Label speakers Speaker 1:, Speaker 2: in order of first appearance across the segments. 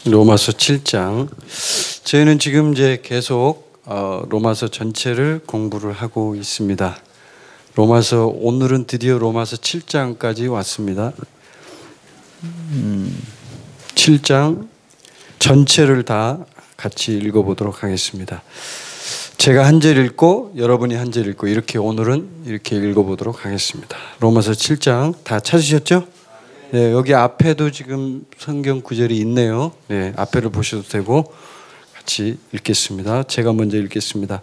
Speaker 1: 로마서 7장. 저희는 지금 이제 계속 로마서 전체를 공부를 하고 있습니다. 오늘은 드디어 로마서 7장까지 왔습니다. 7장 전체를 다 같이 읽어보도록 하겠습니다. 제가 한 절 읽고 여러분이 한 절 읽고 이렇게 오늘은 이렇게 읽어보도록 하겠습니다. 로마서 7장 다 찾으셨죠? 네, 여기 앞에도 지금 성경 구절이 있네요. 네, 앞에를 보셔도 되고 같이 읽겠습니다. 제가 먼저 읽겠습니다.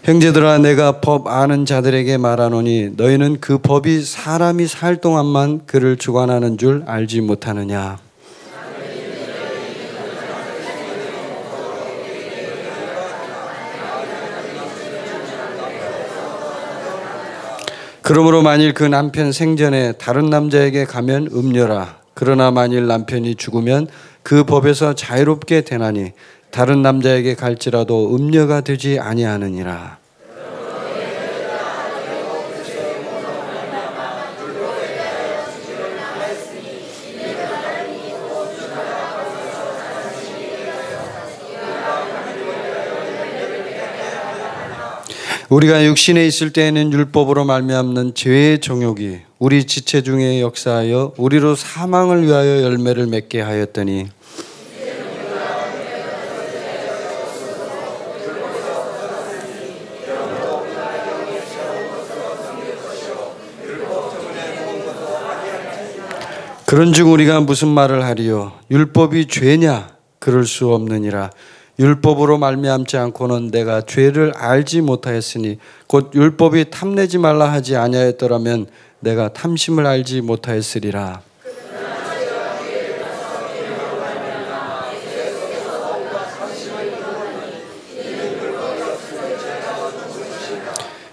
Speaker 1: 형제들아, 내가 법 아는 자들에게 말하노니 너희는 그 법이 사람이 살 동안만 그를 주관하는 줄 알지 못하느냐. 그러므로 만일 그 남편 생전에 다른 남자에게 가면 음녀라. 그러나 만일 남편이 죽으면 그 법에서 자유롭게 되나니 다른 남자에게 갈지라도 음녀가 되지 아니하느니라. 우리가 육신에 있을 때에는 율법으로 말미암는 죄의 정욕이 우리 지체 중에 역사하여 우리로 사망을 위하여 열매를 맺게 하였더니 그런즉 우리가 무슨 말을 하리요? 율법이 죄냐? 그럴 수 없느니라. 율법으로 말미암지 않고는 내가 죄를 알지 못하였으니 곧 율법이 탐내지 말라 하지 아니하였더라면 내가 탐심을 알지 못하였으리라.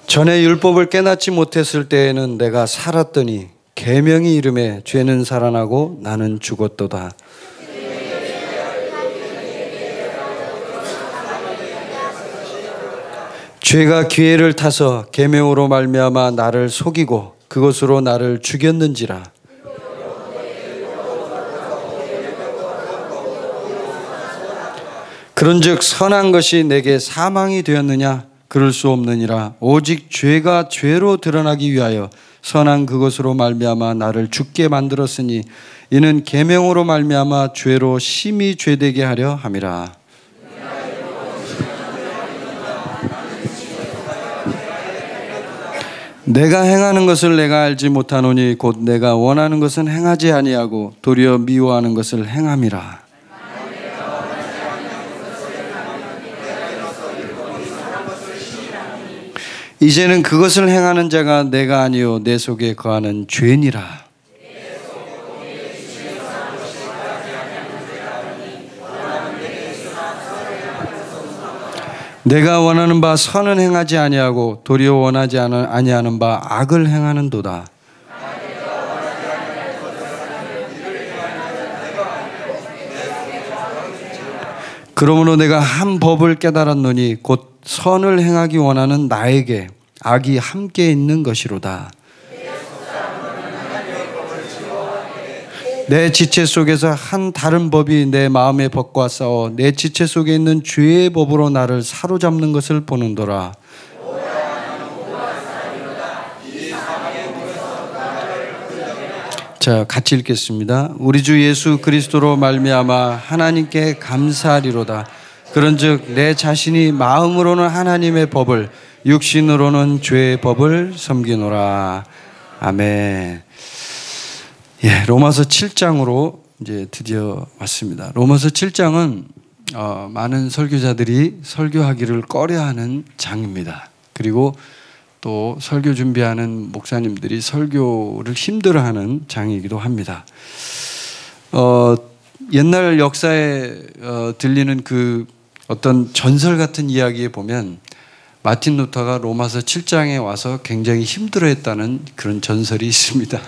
Speaker 1: 전에 율법을 깨닫지 못했을 때에는 내가 살았더니 계명이 이름에 죄는 살아나고 나는 죽었도다. 죄가 기회를 타서 계명으로 말미암아 나를 속이고 그것으로 나를 죽였는지라. 그런즉 선한 것이 내게 사망이 되었느냐? 그럴 수 없느니라. 오직 죄가 죄로 드러나기 위하여 선한 그것으로 말미암아 나를 죽게 만들었으니 이는 계명으로 말미암아 죄로 심히 죄되게 하려 함이라. 내가 행하는 것을 내가 알지 못하노니 곧 내가 원하는 것은 행하지 아니하고 도리어 미워하는 것을 행함이라. 이제는 그것을 행하는 자가 내가 아니요 내 속에 거하는 죄니라. 내가 원하는 바 선은 행하지 아니하고 도리어 원하지 아니하는 바 악을 행하는도다. 그러므로 내가 한 법을 깨달았노니 곧 선을 행하기 원하는 나에게 악이 함께 있는 것이로다. 내 지체 속에서 한 다른 법이 내 마음의 법과 싸워 내 지체 속에 있는 죄의 법으로 나를 사로잡는 것을 보는도라. 자, 같이 읽겠습니다. 우리 주 예수 그리스도로 말미암아 하나님께 감사하리로다. 그런즉 내 자신이 마음으로는 하나님의 법을 육신으로는 죄의 법을 섬기노라. 아멘. 예, 로마서 7장으로 이제 드디어 왔습니다. 로마서 7장은 많은 설교자들이 설교하기를 꺼려하는 장입니다. 그리고 또 설교 준비하는 목사님들이 설교를 힘들어하는 장이기도 합니다. 옛날 역사에 들리는 그 어떤 전설 같은 이야기에 보면 마틴 루터가 로마서 7장에 와서 굉장히 힘들어했다는 그런 전설이 있습니다.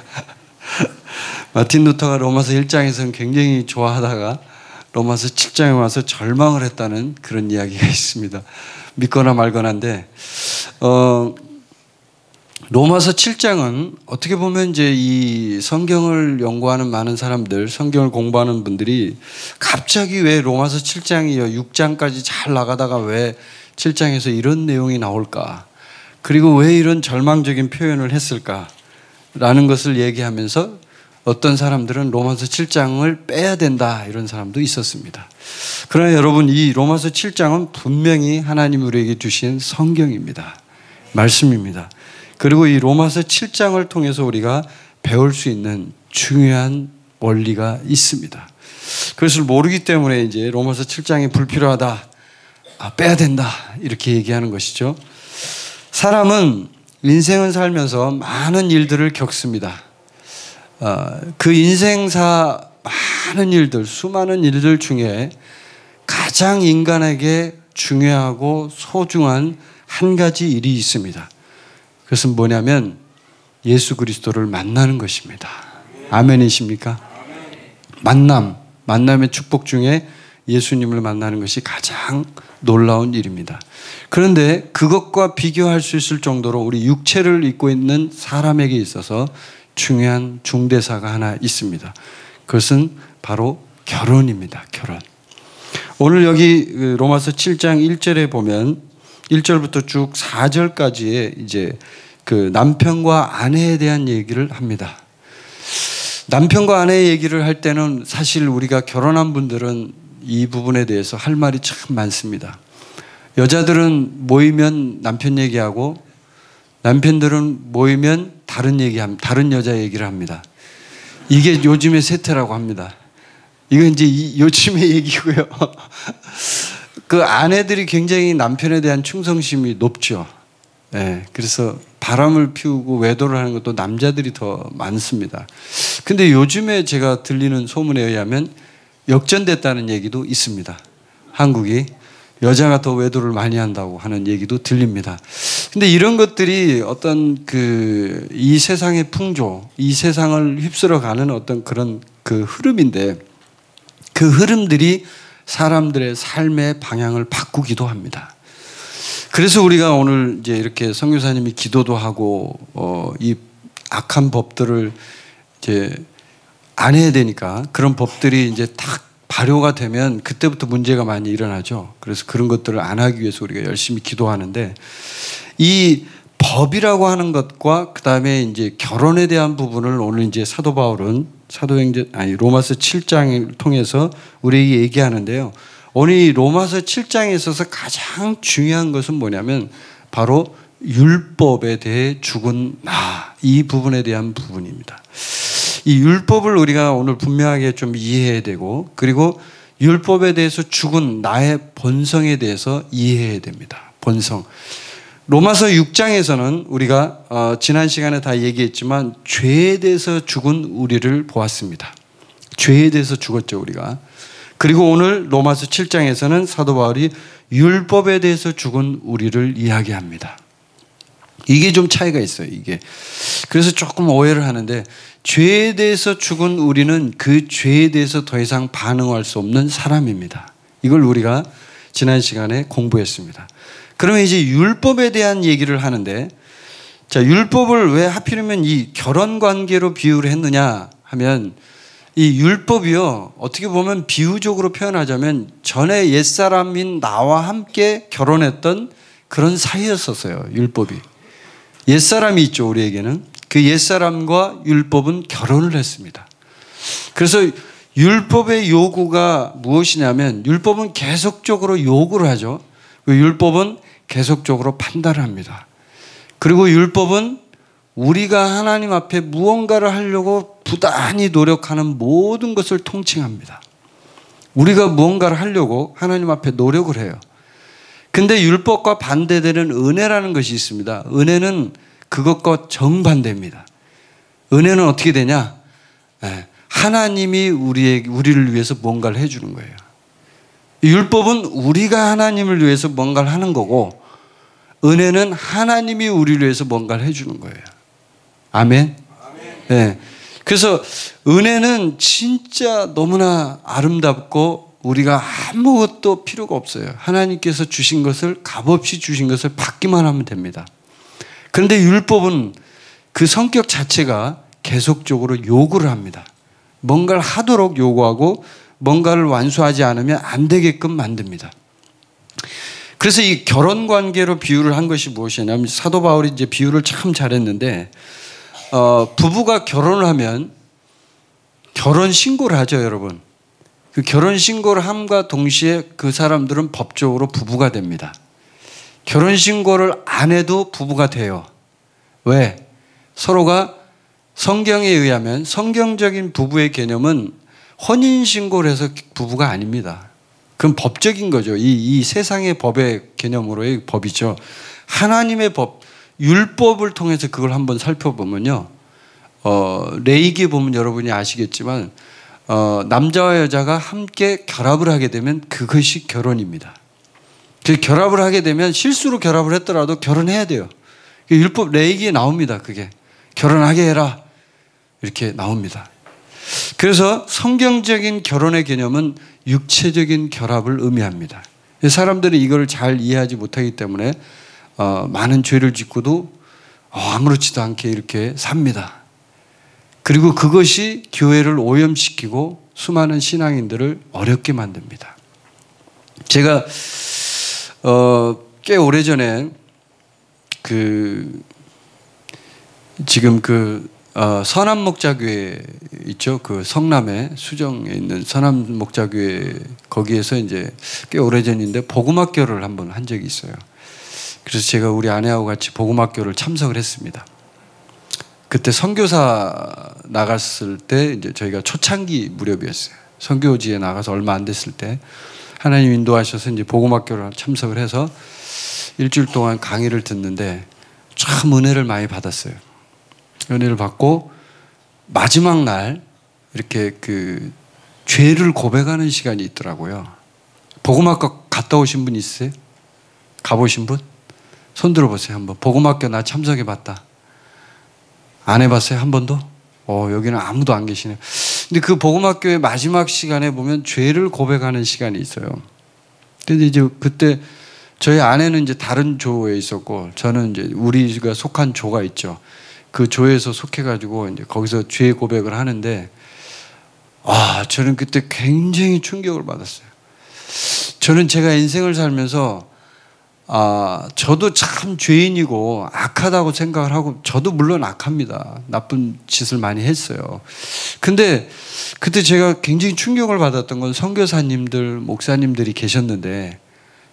Speaker 1: 마틴 루터가 로마서 1장에서는 굉장히 좋아하다가 로마서 7장에 와서 절망을 했다는 그런 이야기가 있습니다. 믿거나 말거나인데 로마서 7장은 어떻게 보면 이제 이 성경을 연구하는 많은 사람들, 성경을 공부하는 분들이 갑자기 왜 로마서 7장이요, 6장까지 잘 나가다가 왜 7장에서 이런 내용이 나올까? 그리고 왜 이런 절망적인 표현을 했을까? 라는 것을 얘기하면서 어떤 사람들은 로마서 7장을 빼야 된다, 이런 사람도 있었습니다. 그러나 여러분, 이 로마서 7장은 분명히 하나님 우리에게 주신 성경입니다. 말씀입니다. 그리고 이 로마서 7장을 통해서 우리가 배울 수 있는 중요한 원리가 있습니다. 그것을 모르기 때문에 이제 로마서 7장이 불필요하다, 빼야 된다, 이렇게 얘기하는 것이죠. 사람은 인생을 살면서 많은 일들을 겪습니다. 그 인생사 많은 일들, 수많은 일들 중에 가장 인간에게 중요하고 소중한 한 가지 일이 있습니다. 그것은 뭐냐면 예수 그리스도를 만나는 것입니다. 아멘이십니까? 만남의 축복 중에 예수님을 만나는 것이 가장 놀라운 일입니다. 그런데 그것과 비교할 수 있을 정도로 우리 육체를 입고 있는 사람에게 있어서 중요한 중대사가 하나 있습니다. 그것은 바로 결혼입니다. 결혼. 오늘 여기 로마서 7장 1절에 보면 1절부터 쭉 4절까지의 이제 그 남편과 아내에 대한 얘기를 합니다. 남편과 아내의 얘기를 할 때는 사실 우리가 결혼한 분들은 이 부분에 대해서 할 말이 참 많습니다. 여자들은 모이면 남편 얘기하고 남편들은 모이면 다른 여자 얘기를 합니다. 이게 요즘의 세태라고 합니다. 이건 이제 요즘의 얘기고요. 그 아내들이 굉장히 남편에 대한 충성심이 높죠. 네, 그래서 바람을 피우고 외도를 하는 것도 남자들이 더 많습니다. 근데 요즘에 제가 들리는 소문에 의하면 역전됐다는 얘기도 있습니다. 한국이 여자가 더 외도를 많이 한다고 하는 얘기도 들립니다. 근데 이런 것들이 어떤 이 세상의 풍조, 이 세상을 휩쓸어가는 어떤 그런 그 흐름인데, 그 흐름들이 사람들의 삶의 방향을 바꾸기도 합니다. 그래서 우리가 오늘 이제 이렇게 선교사님이 기도도 하고 이 악한 법들을 이제 안 해야 되니까 그런 법들이 이제 딱 발효가 되면 그때부터 문제가 많이 일어나죠. 그래서 그런 것들을 안 하기 위해서 우리가 열심히 기도하는데, 이 법이라고 하는 것과 그 다음에 이제 결혼에 대한 부분을 오늘 이제 사도 바울은 로마서 7장을 통해서 우리에게 얘기하는데요. 오늘 이 로마서 7장에 있어서 가장 중요한 것은 뭐냐면 바로 율법에 대해 죽은 이 부분에 대한 부분입니다. 이 율법을 우리가 오늘 분명하게 좀 이해해야 되고, 그리고 율법에 대해서 죽은 나의 본성에 대해서 이해해야 됩니다. 본성. 로마서 6장에서는 우리가 지난 시간에 다 얘기했지만 죄에 대해서 죽은 우리를 보았습니다. 죄에 대해서 죽었죠, 우리가. 그리고 오늘 로마서 7장에서는 사도 바울이 율법에 대해서 죽은 우리를 이야기합니다. 이게 좀 차이가 있어요, 이게. 그래서 조금 오해를 하는데, 죄에 대해서 죽은 우리는 그 죄에 대해서 더 이상 반응할 수 없는 사람입니다. 이걸 우리가 지난 시간에 공부했습니다. 그러면 이제 율법에 대한 얘기를 하는데, 자, 율법을 왜 하필이면 이 결혼 관계로 비유를 했느냐 하면, 이 율법이요, 어떻게 보면 비유적으로 표현하자면 전에 옛사람인 나와 함께 결혼했던 그런 사이였었어요, 율법이. 옛사람이 있죠, 우리에게는. 그 옛사람과 율법은 결혼을 했습니다. 그래서 율법의 요구가 무엇이냐면, 율법은 계속적으로 요구를 하죠. 율법은 계속적으로 판단을 합니다. 그리고 율법은 우리가 하나님 앞에 무언가를 하려고 부단히 노력하는 모든 것을 통칭합니다. 우리가 무언가를 하려고 하나님 앞에 노력을 해요. 근데 율법과 반대되는 은혜라는 것이 있습니다. 은혜는 그것과 정반대입니다. 은혜는 어떻게 되냐? 하나님이 우리를 위해서 뭔가를 해주는 거예요. 율법은 우리가 하나님을 위해서 뭔가를 하는 거고, 은혜는 하나님이 우리를 위해서 뭔가를 해주는 거예요. 아멘? 네. 그래서 은혜는 진짜 너무나 아름답고 우리가 아무것도 필요가 없어요. 하나님께서 주신 것을, 값없이 주신 것을 받기만 하면 됩니다. 그런데 율법은 그 성격 자체가 계속적으로 요구를 합니다. 뭔가를 하도록 요구하고 뭔가를 완수하지 않으면 안 되게끔 만듭니다. 그래서 이 결혼 관계로 비유를 한 것이 무엇이냐면 사도 바울이 이제 비유를 참 잘했는데 부부가 결혼을 하면 결혼 신고를 하죠, 여러분. 그 결혼 신고를 함과 동시에 그 사람들은 법적으로 부부가 됩니다. 결혼 신고를 안 해도 부부가 돼요. 왜? 서로가 성경에 의하면 성경적인 부부의 개념은 혼인 신고를 해서 부부가 아닙니다. 그건 법적인 거죠. 이 세상의 법의 개념으로의 법이죠. 하나님의 법, 율법을 통해서 그걸 한번 살펴보면요. 레위기에 보면 여러분이 아시겠지만 남자와 여자가 함께 결합을 하게 되면 그것이 결혼입니다. 그 결합을 하게 되면 실수로 결합을 했더라도 결혼해야 돼요. 율법 레위기에 나옵니다. 그게 결혼하게 해라 이렇게 나옵니다. 그래서 성경적인 결혼의 개념은 육체적인 결합을 의미합니다. 사람들이 이걸 잘 이해하지 못하기 때문에 많은 죄를 짓고도 아무렇지도 않게 이렇게 삽니다. 그리고 그것이 교회를 오염시키고 수많은 신앙인들을 어렵게 만듭니다. 제가 꽤 오래전에 지금 선암목자교회 있죠. 그 성남에 수정에 있는 선암목자교회 거기에서 이제 꽤 오래전인데 복음학교를 한번 한 적이 있어요. 그래서 제가 우리 아내하고 같이 복음학교를 참석을 했습니다. 그때 선교사 나갔을 때 이제 저희가 초창기 무렵이었어요. 선교지에 나가서 얼마 안 됐을 때 하나님 인도하셔서 이제 복음학교를 참석을 해서 일주일 동안 강의를 듣는데 참 은혜를 많이 받았어요. 은혜를 받고 마지막 날 이렇게 죄를 고백하는 시간이 있더라고요. 복음학교 갔다 오신 분 있으세요? 가보신 분? 손 들어보세요. 한번. 복음학교 나 참석해 봤다. 안 해봤어요? 한 번도? 여기는 아무도 안 계시네요. 근데 그 복음학교의 마지막 시간에 보면 죄를 고백하는 시간이 있어요. 근데 이제 그때 저희 아내는 이제 다른 조에 있었고 저는 이제 우리가 속한 조가 있죠. 그 조에서 속해가지고 이제 거기서 죄 고백을 하는데 저는 그때 굉장히 충격을 받았어요. 저는 제가 인생을 살면서 저도 참 죄인이고 악하다고 생각을 하고 저도 물론 악합니다. 나쁜 짓을 많이 했어요. 근데 그때 제가 굉장히 충격을 받았던 건 선교사님들, 목사님들이 계셨는데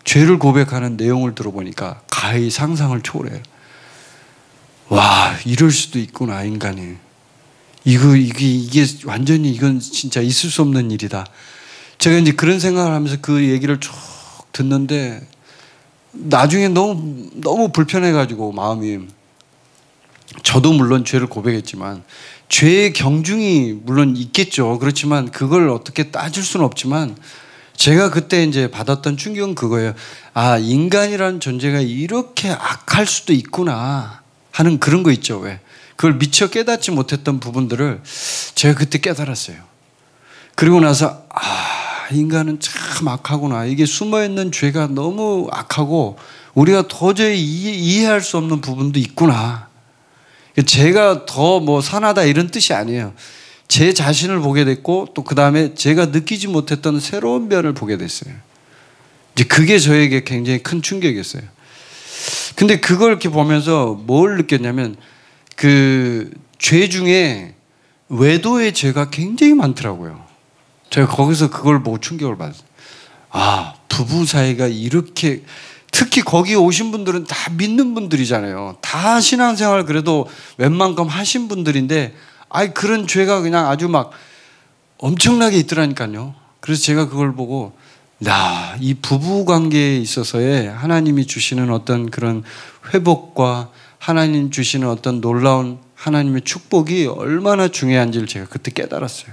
Speaker 1: 죄를 고백하는 내용을 들어보니까 가히 상상을 초월해요. 와, 이럴 수도 있구나, 인간이. 이게 완전히 이건 진짜 있을 수 없는 일이다. 제가 이제 그런 생각을 하면서 그 얘기를 쭉 듣는데 나중에 너무 불편해가지고 마음이 저도 물론 죄를 고백했지만 죄의 경중이 물론 있겠죠. 그렇지만 그걸 어떻게 따질 수는 없지만 제가 그때 이제 받았던 충격은 그거예요. 인간이라는 존재가 이렇게 악할 수도 있구나 하는 그런 거 있죠. 왜? 그걸 미처 깨닫지 못했던 부분들을 제가 그때 깨달았어요. 그리고 나서 인간은 참 악하구나. 이게 숨어있는 죄가 너무 악하고 우리가 도저히 이해할 수 없는 부분도 있구나. 제가 더 선하다 이런 뜻이 아니에요. 제 자신을 보게 됐고 또 그 다음에 제가 느끼지 못했던 새로운 면을 보게 됐어요. 이제 그게 저에게 굉장히 큰 충격이었어요. 근데 그걸 이렇게 보면서 뭘 느꼈냐면 죄 중에 외도의 죄가 굉장히 많더라고요. 제가 거기서 그걸 보고 충격을 받았어요. 부부 사이가 이렇게, 특히 거기 오신 분들은 다 믿는 분들이잖아요. 다 신앙생활 그래도 웬만큼 하신 분들인데 그런 죄가 그냥 아주 막 엄청나게 있더라니까요. 그래서 제가 그걸 보고 이 부부 관계에 있어서의 하나님이 주시는 어떤 그런 회복과 하나님 주시는 어떤 놀라운 하나님의 축복이 얼마나 중요한지를 제가 그때 깨달았어요.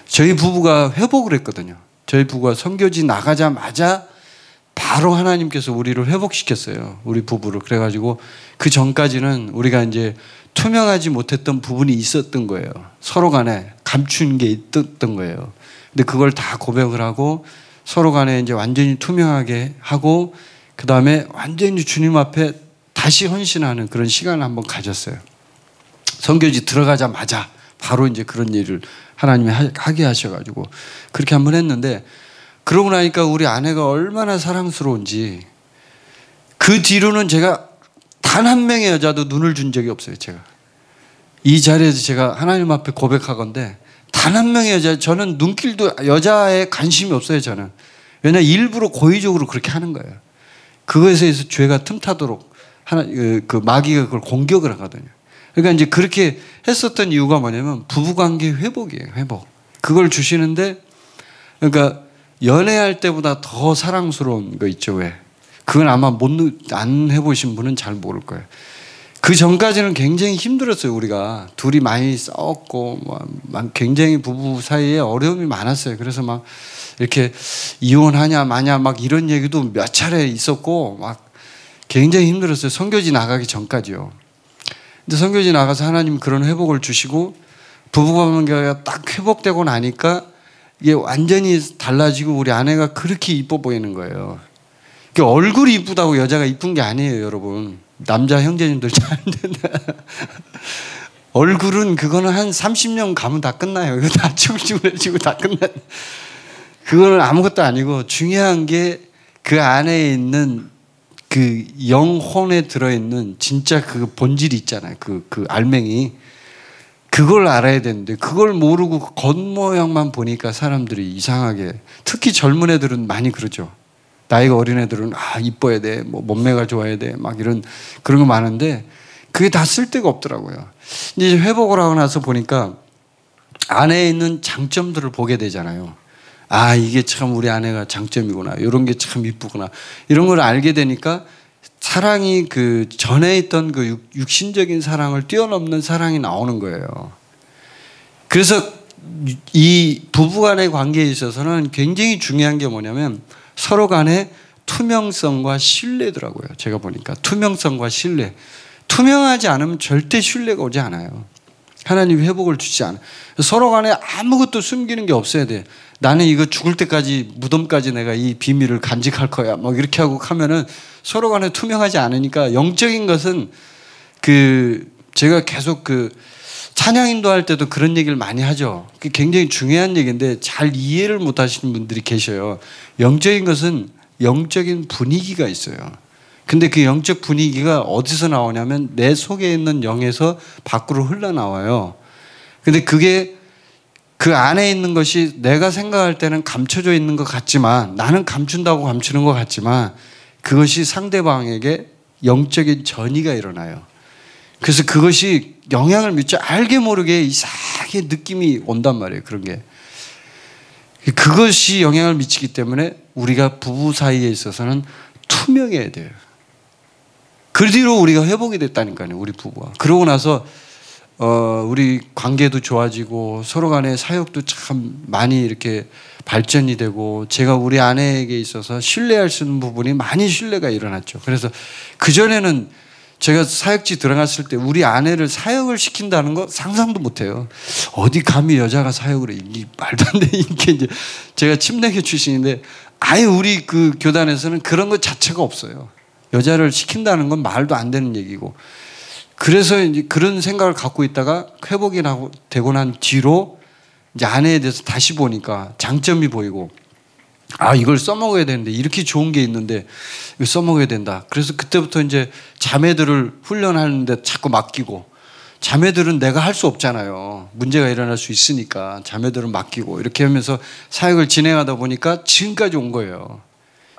Speaker 1: 저희 부부가 회복을 했거든요. 저희 부부가 선교지 나가자마자 바로 하나님께서 우리를 회복시켰어요. 우리 부부를. 그래가지고 그 전까지는 우리가 이제 투명하지 못했던 부분이 있었던 거예요. 서로 간에 감춘 게 있었던 거예요. 근데 그걸 다 고백을 하고 서로 간에 이제 완전히 투명하게 하고 그 다음에 완전히 주님 앞에 다 다시 헌신하는 그런 시간을 한번 가졌어요. 선교지 들어가자마자 바로 이제 그런 일을 하나님이 하게 하셔가지고 그렇게 한번 했는데, 그러고 나니까 우리 아내가 얼마나 사랑스러운지, 그 뒤로는 제가 단 한 명의 여자도 눈을 준 적이 없어요. 제가 이 자리에서 제가 하나님 앞에 고백하건대 단 한 명의 여자, 저는 눈길도 여자에 관심이 없어요. 저는. 왜냐하면 일부러 고의적으로 그렇게 하는 거예요. 그것에 대해서 죄가 틈타도록 그 마귀가 그걸 공격을 하거든요. 그러니까 이제 그렇게 했었던 이유가 뭐냐면 부부관계 회복이에요. 회복. 그걸 주시는데, 그러니까 연애할 때보다 더 사랑스러운 거 있죠. 왜? 그건 아마 안 해보신 분은 잘 모를 거예요. 그 전까지는 굉장히 힘들었어요. 우리가 둘이 많이 싸웠고 굉장히 부부 사이에 어려움이 많았어요. 그래서 막 이렇게 이혼하냐 마냐 막 이런 얘기도 몇 차례 있었고 막 굉장히 힘들었어요. 선교지 나가기 전까지요. 근데 선교지 나가서 하나님 그런 회복을 주시고 부부관계가 딱 회복되고 나니까 이게 완전히 달라지고 우리 아내가 그렇게 이뻐 보이는 거예요. 얼굴이 이쁘다고 여자가 이쁜 게 아니에요, 여러분. 남자 형제님들 잘 된다. 얼굴은 그거는 한 30년 가면 다 끝나요. 이거 다 쭈글쭈글해지고 다 끝나. 그거는 아무것도 아니고 중요한 게 그 안에 있는 그 영혼에 들어있는 진짜 그 본질이 있잖아요. 그 알맹이. 그걸 알아야 되는데 그걸 모르고 겉모양만 보니까 사람들이 이상하게, 특히 젊은 애들은 많이 그러죠. 나이가 어린 애들은 이뻐야 돼, 뭐 몸매가 좋아야 돼, 막 그런 거 많은데 그게 다 쓸데가 없더라고요. 이제 회복을 하고 나서 보니까 안에 있는 장점들을 보게 되잖아요. 이게 참 우리 아내가 장점이구나, 이런 게 참 이쁘구나, 이런 걸 알게 되니까 사랑이 그 전에 있던 그 육신적인 사랑을 뛰어넘는 사랑이 나오는 거예요. 그래서 이 부부간의 관계에 있어서는 굉장히 중요한 게 뭐냐면 서로 간의 투명성과 신뢰더라고요. 제가 보니까 투명성과 신뢰. 투명하지 않으면 절대 신뢰가 오지 않아요. 하나님이 회복을 주지 않아요. 서로 간에 아무것도 숨기는 게 없어야 돼. 나는 이거 죽을 때까지, 무덤까지 내가 이 비밀을 간직할 거야, 뭐 이렇게 하고 하면은 서로 간에 투명하지 않으니까, 영적인 것은 제가 계속 찬양 인도할 때도 그런 얘기를 많이 하죠. 그게 굉장히 중요한 얘기인데 잘 이해를 못 하시는 분들이 계셔요. 영적인 것은 영적인 분위기가 있어요. 근데 그 영적 분위기가 어디서 나오냐면 내 속에 있는 영에서 밖으로 흘러나와요. 근데 그게 그 안에 있는 것이 내가 생각할 때는 감춰져 있는 것 같지만, 나는 감춘다고 감추는 것 같지만 그것이 상대방에게 영적인 전이가 일어나요. 그래서 그것이 영향을 미쳐 알게 모르게 이상하게 느낌이 온단 말이에요. 그런 게. 그것이 영향을 미치기 때문에 우리가 부부 사이에 있어서는 투명해야 돼요. 그 뒤로 우리가 회복이 됐다니까요. 우리 부부가. 그러고 나서 우리 관계도 좋아지고 서로 간의 사역도 참 많이 이렇게 발전이 되고, 제가 우리 아내에게 있어서 신뢰할 수 있는 부분이 많이 신뢰가 일어났죠. 그래서 그전에는 제가 사역지 들어갔을 때 우리 아내를 사역을 시킨다는 거 상상도 못해요. 어디 감히 여자가 사역을 해. 이 말도 안 돼. 이게 이제 제가 침례교 출신인데 아예 우리 그 교단에서는 그런 것 자체가 없어요. 여자를 시킨다는 건 말도 안 되는 얘기고. 그래서 이제 그런 생각을 갖고 있다가 회복이 되고 난 뒤로 이제 아내에 대해서 다시 보니까 장점이 보이고, 이걸 써먹어야 되는데, 이렇게 좋은 게 있는데 이거 써먹어야 된다. 그래서 그때부터 이제 자매들을 훈련하는데 자꾸 맡기고, 자매들은 내가 할 수 없잖아요. 문제가 일어날 수 있으니까 자매들은 맡기고, 이렇게 하면서 사역을 진행하다 보니까 지금까지 온 거예요.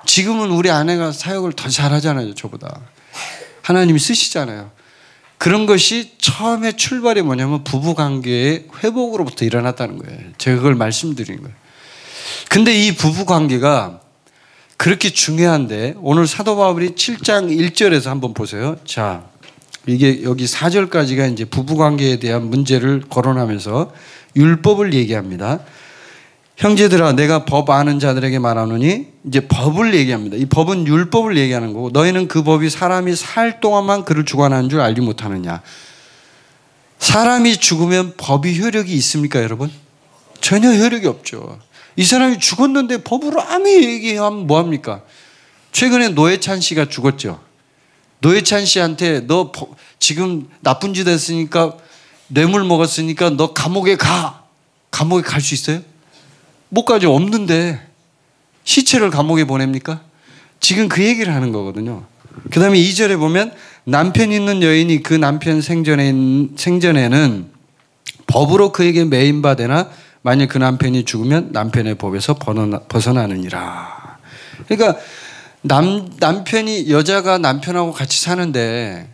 Speaker 1: 지금은 우리 아내가 사역을 더 잘하잖아요. 저보다. 하나님이 쓰시잖아요. 그런 것이 처음에 출발이 뭐냐면 부부관계의 회복으로부터 일어났다는 거예요. 제가 그걸 말씀드린 거예요. 근데 이 부부관계가 그렇게 중요한데 오늘 사도 바울이 7장 1절에서 한번 보세요. 자, 이게 여기 4절까지가 이제 부부관계에 대한 문제를 거론하면서 율법을 얘기합니다. 형제들아, 내가 법 아는 자들에게 말하노니, 이제 법을 얘기합니다. 이 법은 율법을 얘기하는 거고, 너희는 그 법이 사람이 살 동안만 그를 주관하는 줄 알지 못하느냐. 사람이 죽으면 법이 효력이 있습니까, 여러분? 전혀 효력이 없죠. 이 사람이 죽었는데 법으로 아무 얘기하면 뭐합니까? 최근에 노회찬 씨가 죽었죠. 노회찬 씨한테 너 지금 나쁜 짓 했으니까 뇌물 먹었으니까 너 감옥에 가. 감옥에 갈 수 있어요? 못 가죠. 없는데 시체를 감옥에 보냅니까? 지금 그 얘기를 하는 거거든요. 그 다음에 2절에 보면 남편 있는 여인이 그 남편 생전에는 법으로 그에게 매인바되나 만일 그 남편이 죽으면 남편의 법에서 벗어나느니라. 그러니까 남편이 여자가 남편하고 같이 사는데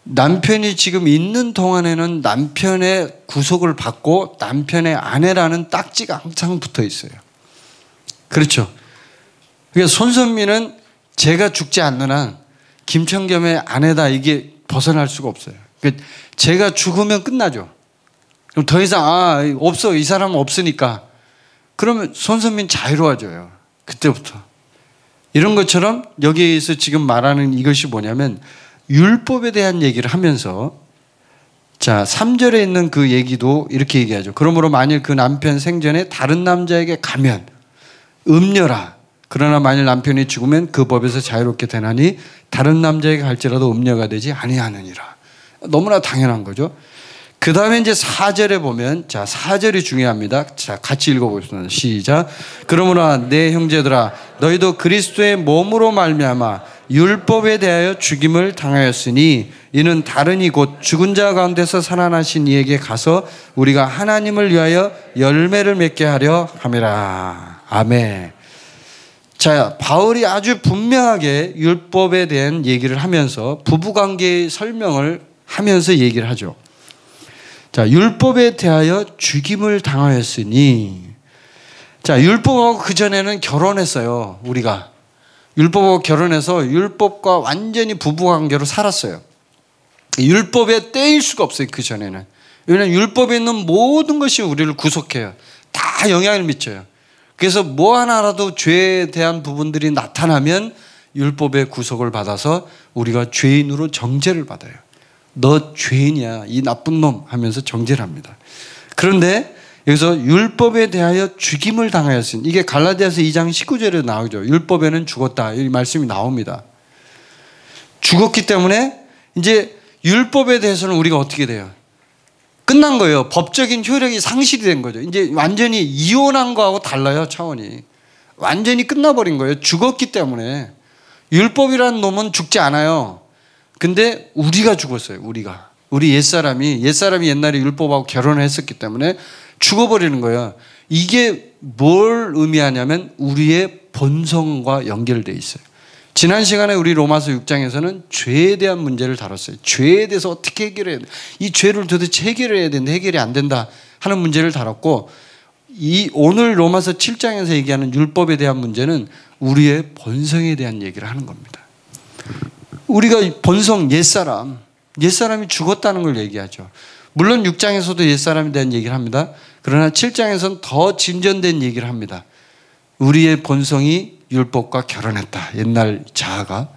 Speaker 1: 남편이 지금 있는 동안에는 남편의 구속을 받고 남편의 아내라는 딱지가 항상 붙어 있어요. 그렇죠. 그러니까 손선미는 제가 죽지 않는 한 김청겸의 아내다 이게 벗어날 수가 없어요. 그러니까 제가 죽으면 끝나죠. 그럼 더 이상 없어 이 사람은 없으니까 그러면 손선미는 자유로워져요. 그때부터. 이런 것처럼 여기에서 지금 말하는 이것이 뭐냐면 율법에 대한 얘기를 하면서 자 3절에 있는 그 얘기도 이렇게 얘기하죠. 그러므로 만일 그 남편 생전에 다른 남자에게 가면 음녀라. 그러나 만일 남편이 죽으면 그 법에서 자유롭게 되나니 다른 남자에게 갈지라도 음녀가 되지 아니하느니라. 너무나 당연한 거죠. 그 다음에 이제 4절에 보면 자 4절이 중요합니다. 자 같이 읽어보겠습니다. 시작. 그러므로 내 형제들아 너희도 그리스도의 몸으로 말미암아 율법에 대하여 죽임을 당하였으니 이는 다른 곧 죽은 자 가운데서 살아나신 이에게 가서 우리가 하나님을 위하여 열매를 맺게 하려 함이라. 아멘. 자, 바울이 아주 분명하게 율법에 대한 얘기를 하면서 부부관계의 설명을 하면서 얘기를 하죠. 자, 율법에 대하여 죽임을 당하였으니 자, 율법하고 그전에는 결혼했어요. 우리가 율법하고 결혼해서 율법과 완전히 부부관계로 살았어요. 율법에 떼일 수가 없어요. 그전에는. 왜냐하면 율법에 있는 모든 것이 우리를 구속해요. 다 영향을 미쳐요. 그래서 뭐 하나라도 죄에 대한 부분들이 나타나면 율법의 구속을 받아서 우리가 죄인으로 정죄를 받아요. 너 죄인이야 이 나쁜 놈 하면서 정죄를 합니다. 그런데 여기서 율법에 대하여 죽임을 당하였으니 이게 갈라디아서 2장 19절에 나오죠. 율법에는 죽었다 이 말씀이 나옵니다. 죽었기 때문에 이제 율법에 대해서는 우리가 어떻게 돼요? 끝난 거예요. 법적인 효력이 상실이 된 거죠. 이제 완전히 이혼한 거하고 달라요. 차원이. 완전히 끝나버린 거예요. 죽었기 때문에. 율법이라는 놈은 죽지 않아요. 근데 우리가 죽었어요. 우리가. 우리 옛사람이 옛날에 율법하고 결혼을 했었기 때문에 죽어버리는 거예요. 이게 뭘 의미하냐면 우리의 본성과 연결되어 있어요. 지난 시간에 우리 로마서 6장에서는 죄에 대한 문제를 다뤘어요. 죄에 대해서 어떻게 해결해야 돼? 이 죄를 도대체 해결해야 되는데 해결이 안 된다 하는 문제를 다뤘고 오늘 로마서 7장에서 얘기하는 율법에 대한 문제는 우리의 본성에 대한 얘기를 하는 겁니다. 우리가 본성 옛사람이 죽었다는 걸 얘기하죠. 물론 6장에서도 옛사람에 대한 얘기를 합니다. 그러나 7장에서는 더 진전된 얘기를 합니다. 우리의 본성이 율법과 결혼했다. 옛날 자아가.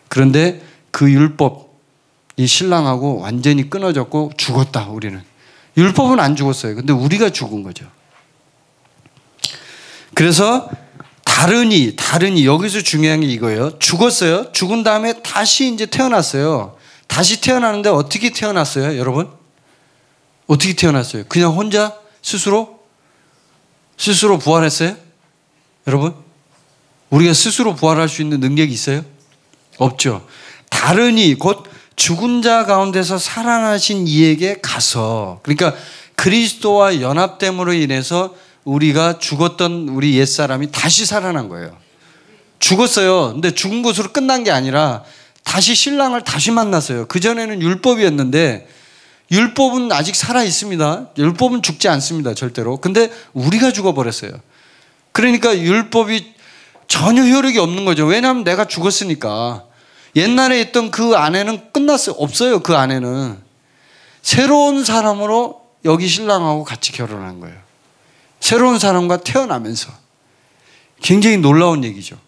Speaker 1: 그런데 그 율법, 이 신랑하고 완전히 끊어졌고 죽었다. 우리는. 율법은 안 죽었어요. 근데 우리가 죽은 거죠. 그래서 다르니 여기서 중요한 게 이거예요. 죽었어요. 죽은 다음에 다시 이제 태어났어요. 다시 태어나는데 어떻게 태어났어요, 여러분? 어떻게 태어났어요? 그냥 혼자 스스로 부활했어요? 여러분? 우리가 스스로 부활할 수 있는 능력이 있어요? 없죠. 다르니 곧 죽은 자 가운데서 살아나신 이에게 가서 그러니까 그리스도와 연합됨으로 인해서 우리가 죽었던 우리 옛사람이 다시 살아난 거예요. 죽었어요. 근데 죽은 것으로 끝난 게 아니라 다시 신랑을 다시 만났어요. 그전에는 율법이었는데 율법은 아직 살아 있습니다. 율법은 죽지 않습니다. 절대로. 근데 우리가 죽어버렸어요. 그러니까 율법이 전혀 효력이 없는 거죠. 왜냐하면 내가 죽었으니까. 옛날에 있던 그 아내는 끝났어요. 없어요. 그 아내는. 새로운 사람으로 여기 신랑하고 같이 결혼한 거예요. 새로운 사람과 태어나면서. 굉장히 놀라운 얘기죠.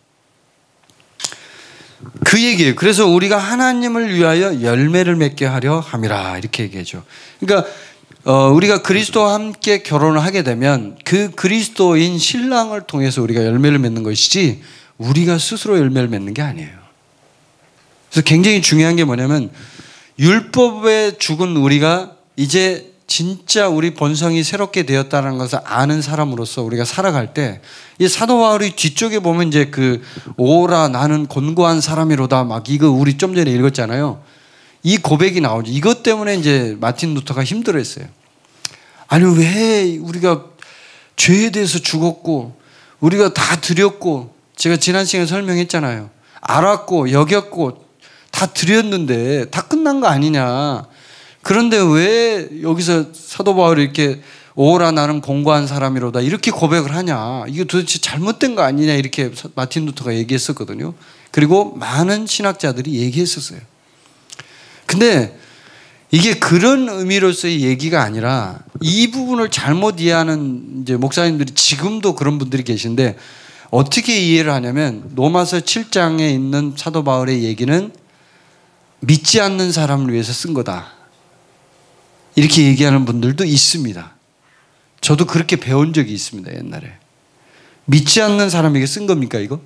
Speaker 1: 그 얘기예요. 그래서 우리가 하나님을 위하여 열매를 맺게 하려 함이라 이렇게 얘기하죠. 그러니까 우리가 그리스도와 함께 결혼을 하게 되면 그 그리스도인 신랑을 통해서 우리가 열매를 맺는 것이지 우리가 스스로 열매를 맺는 게 아니에요. 그래서 굉장히 중요한 게 뭐냐면 율법에 죽은 우리가 이제 진짜 우리 본성이 새롭게 되었다는 것을 아는 사람으로서 우리가 살아갈 때 이 사도 바울이 뒤쪽에 보면 이제 그 오라 나는 곤고한 사람이로다 막 이거 우리 좀 전에 읽었잖아요. 이 고백이 나오죠. 이것 때문에 이제 마틴 루터가 힘들어했어요. 아니 왜 우리가 죄에 대해서 죽었고 우리가 다 드렸고 제가 지난 시간에 설명했잖아요. 알았고 여겼고 다 드렸는데 다 끝난 거 아니냐. 그런데 왜 여기서 사도 바울이 이렇게 오라 나는 공고한 사람이로다 이렇게 고백을 하냐. 이게 도대체 잘못된 거 아니냐 이렇게 마틴 루터가 얘기했었거든요. 그리고 많은 신학자들이 얘기했었어요. 근데 이게 그런 의미로서의 얘기가 아니라 이 부분을 잘못 이해하는 이제 목사님들이 지금도 그런 분들이 계신데 어떻게 이해를 하냐면 로마서 7장에 있는 사도 바울의 얘기는 믿지 않는 사람을 위해서 쓴 거다. 이렇게 얘기하는 분들도 있습니다. 저도 그렇게 배운 적이 있습니다. 옛날에. 믿지 않는 사람에게 쓴 겁니까 이거?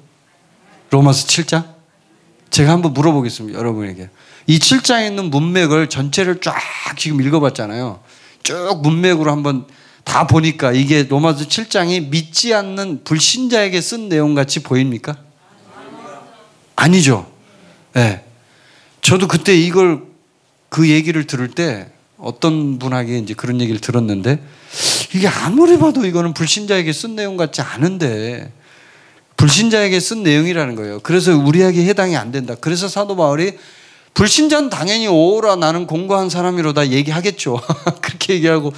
Speaker 1: 로마서 7장? 제가 한번 물어보겠습니다. 여러분에게. 이 7장에 있는 문맥을 전체를 쫙 지금 읽어봤잖아요. 쭉 문맥으로 한번 다 보니까 이게 로마서 7장이 믿지 않는 불신자에게 쓴 내용같이 보입니까? 아니죠. 네. 저도 그때 이걸 그 얘기를 들을 때 어떤 분에게 이제 그런 얘기를 들었는데 이게 아무리 봐도 이거는 불신자에게 쓴 내용 같지 않은데 불신자에게 쓴 내용이라는 거예요. 그래서 우리에게 해당이 안 된다. 그래서 사도 바울이 불신자는 당연히 오라 나는 공고한 사람이로다 얘기하겠죠. 그렇게 얘기하고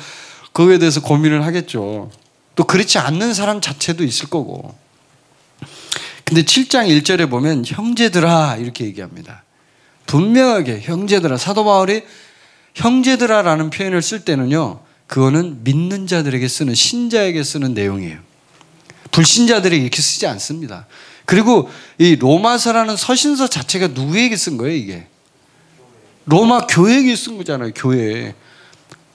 Speaker 1: 그거에 대해서 고민을 하겠죠. 또 그렇지 않는 사람 자체도 있을 거고. 근데 7장 1절에 보면 형제들아 이렇게 얘기합니다. 분명하게 형제들아. 사도 바울이 형제들아라는 표현을 쓸 때는요. 그거는 믿는 자들에게 쓰는 신자에게 쓰는 내용이에요. 불신자들에게 이렇게 쓰지 않습니다. 그리고 이 로마서라는 서신서 자체가 누구에게 쓴 거예요 이게? 로마 교회에게 쓴 거잖아요. 교회.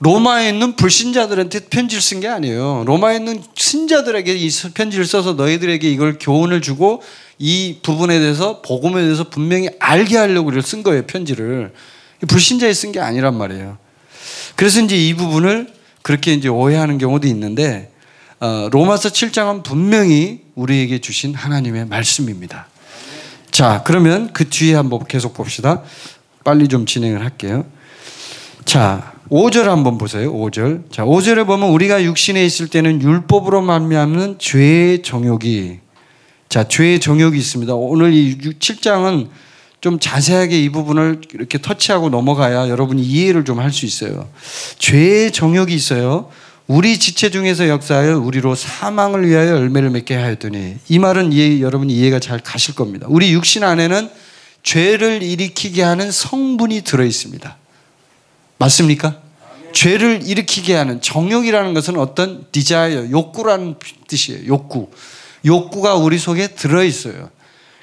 Speaker 1: 로마에 있는 불신자들한테 편지를 쓴 게 아니에요. 로마에 있는 신자들에게 이 편지를 써서 너희들에게 이걸 교훈을 주고 이 부분에 대해서 복음에 대해서 분명히 알게 하려고 이걸 쓴 거예요. 편지를. 불신자에 쓴 게 아니란 말이에요. 그래서 이제 이 부분을 그렇게 이제 오해하는 경우도 있는데 로마서 7장은 분명히 우리에게 주신 하나님의 말씀입니다. 자, 그러면 그 뒤에 한번 계속 봅시다. 빨리 좀 진행을 할게요. 자, 5절 한번 보세요. 5절. 자, 5절에 보면 우리가 육신에 있을 때는 율법으로 말미암는 죄의 정욕이 자, 죄의 정욕이 있습니다. 오늘 이 7장은 좀 자세하게 이 부분을 이렇게 터치하고 넘어가야 여러분이 이해를 좀 할 수 있어요. 죄의 정욕이 있어요. 우리 지체 중에서 역사하여 우리로 사망을 위하여 열매를 맺게 하였더니 이 말은 여러분이 이해가 잘 가실 겁니다. 우리 육신 안에는 죄를 일으키게 하는 성분이 들어있습니다. 맞습니까? 죄를 일으키게 하는 정욕이라는 것은 어떤 desire, 욕구라는 뜻이에요. 욕구. 욕구가 우리 속에 들어있어요.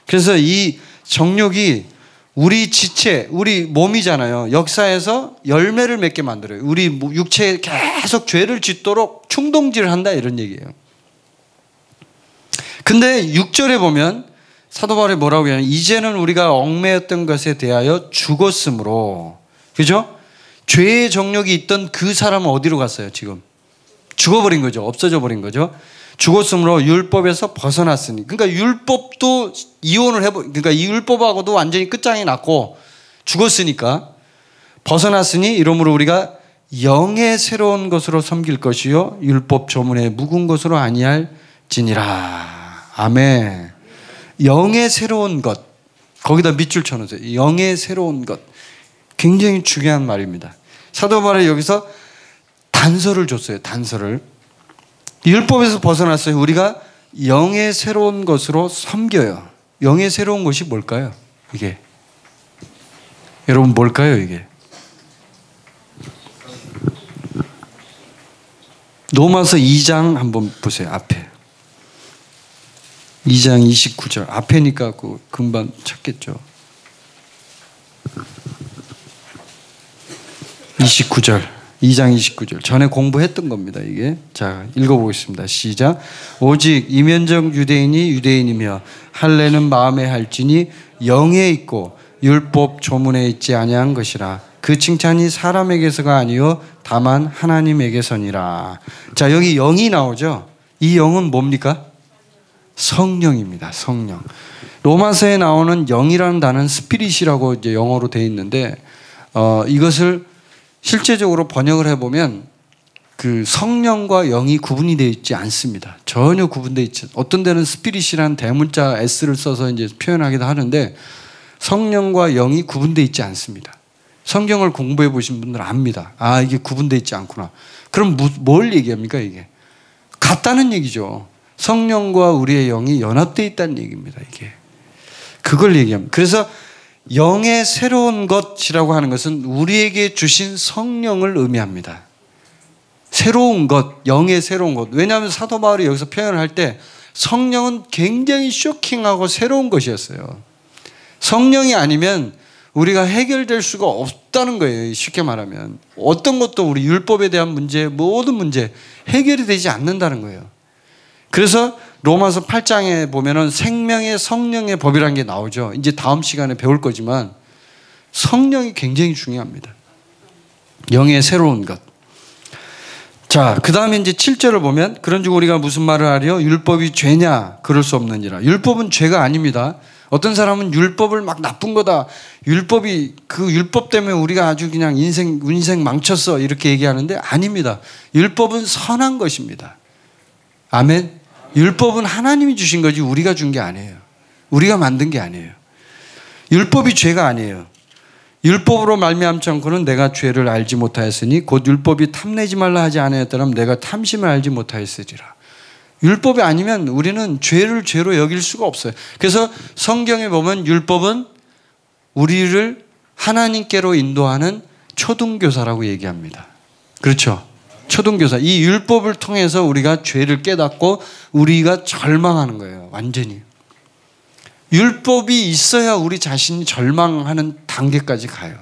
Speaker 1: 그래서 이 정욕이 우리 지체, 우리 몸이잖아요. 역사에서 열매를 맺게 만들어요. 우리 육체에 계속 죄를 짓도록 충동질을 한다 이런 얘기예요. 근데 6절에 보면 사도 바울이 뭐라고 하냐면 이제는 우리가 얽매였던 것에 대하여 죽었으므로 그죠? 죄의 정욕이 있던 그 사람은 어디로 갔어요 지금? 죽어버린 거죠. 없어져 버린 거죠. 죽었으므로 율법에서 벗어났으니 그러니까 율법도 이혼을 그러니까 이 율법하고도 완전히 끝장이 났고 죽었으니까 벗어났으니 이러므로 우리가 영의 새로운 것으로 섬길 것이요 율법 조문에 묵은 것으로 아니할지니라. 아멘. 영의 새로운 것 거기다 밑줄 쳐놓으세요. 영의 새로운 것 굉장히 중요한 말입니다. 사도 바울이 여기서 단서를 줬어요. 단서를. 율법에서 벗어났어요. 우리가 영의 새로운 것으로 섬겨요. 영의 새로운 것이 뭘까요? 이게 여러분 뭘까요? 이게 로마서 2장 한번 보세요. 앞에 2장 29절 앞에니까 금방 찾겠죠. 29절 2장 29절 전에 공부했던 겁니다. 이게 자 읽어보겠습니다. 시작. 오직 이면적 유대인이 유대인이며 할례는 마음에 할지니 영에 있고 율법 조문에 있지 아니한 것이라. 그 칭찬이 사람에게서가 아니요 다만 하나님에게서니라. 자, 여기 영이 나오죠. 이 영은 뭡니까? 성령입니다. 성령. 로마서에 나오는 영이라는 단어는 스피릿이라고 이제 영어로 되어 있는데 이것을 실제적으로 번역을 해보면 그 성령과 영이 구분이 되어 있지 않습니다. 전혀 구분되어 있지. 어떤 데는 스피릿이라는 대문자 S를 써서 이제 표현하기도 하는데 성령과 영이 구분되어 있지 않습니다. 성경을 공부해 보신 분들은 압니다. 아, 이게 구분되어 있지 않구나. 그럼 뭘 얘기합니까 이게? 같다는 얘기죠. 성령과 우리의 영이 연합되어 있다는 얘기입니다. 이게. 그걸 얘기합니다. 그래서 영의 새로운 것이라고 하는 것은 우리에게 주신 성령을 의미합니다. 새로운 것, 영의 새로운 것. 왜냐하면 사도 바울이 여기서 표현을 할 때 성령은 굉장히 쇼킹하고 새로운 것이었어요. 성령이 아니면 우리가 해결될 수가 없다는 거예요. 쉽게 말하면. 어떤 것도 우리 율법에 대한 문제, 모든 문제 해결이 되지 않는다는 거예요. 그래서 로마서 8장에 보면은 생명의 성령의 법이라는 게 나오죠. 이제 다음 시간에 배울 거지만 성령이 굉장히 중요합니다. 영의 새로운 것. 자, 그 다음에 이제 7절을 보면 그런즉 우리가 무슨 말을 하려? 율법이 죄냐? 그럴 수 없느니라. 율법은 죄가 아닙니다. 어떤 사람은 율법을 막 나쁜 거다. 율법이 그 율법 때문에 우리가 아주 그냥 인생 망쳤어 이렇게 얘기하는데 아닙니다. 율법은 선한 것입니다. 아멘. 율법은 하나님이 주신 거지 우리가 준 게 아니에요. 우리가 만든 게 아니에요. 율법이 죄가 아니에요. 율법으로 말미암지 않고는 내가 죄를 알지 못하였으니 곧 율법이 탐내지 말라 하지 아니하였더라면 내가 탐심을 알지 못하였으리라. 율법이 아니면 우리는 죄를 죄로 여길 수가 없어요. 그래서 성경에 보면 율법은 우리를 하나님께로 인도하는 초등교사라고 얘기합니다. 그렇죠? 초등교사. 이 율법을 통해서 우리가 죄를 깨닫고 우리가 절망하는 거예요. 완전히. 율법이 있어야 우리 자신이 절망하는 단계까지 가요.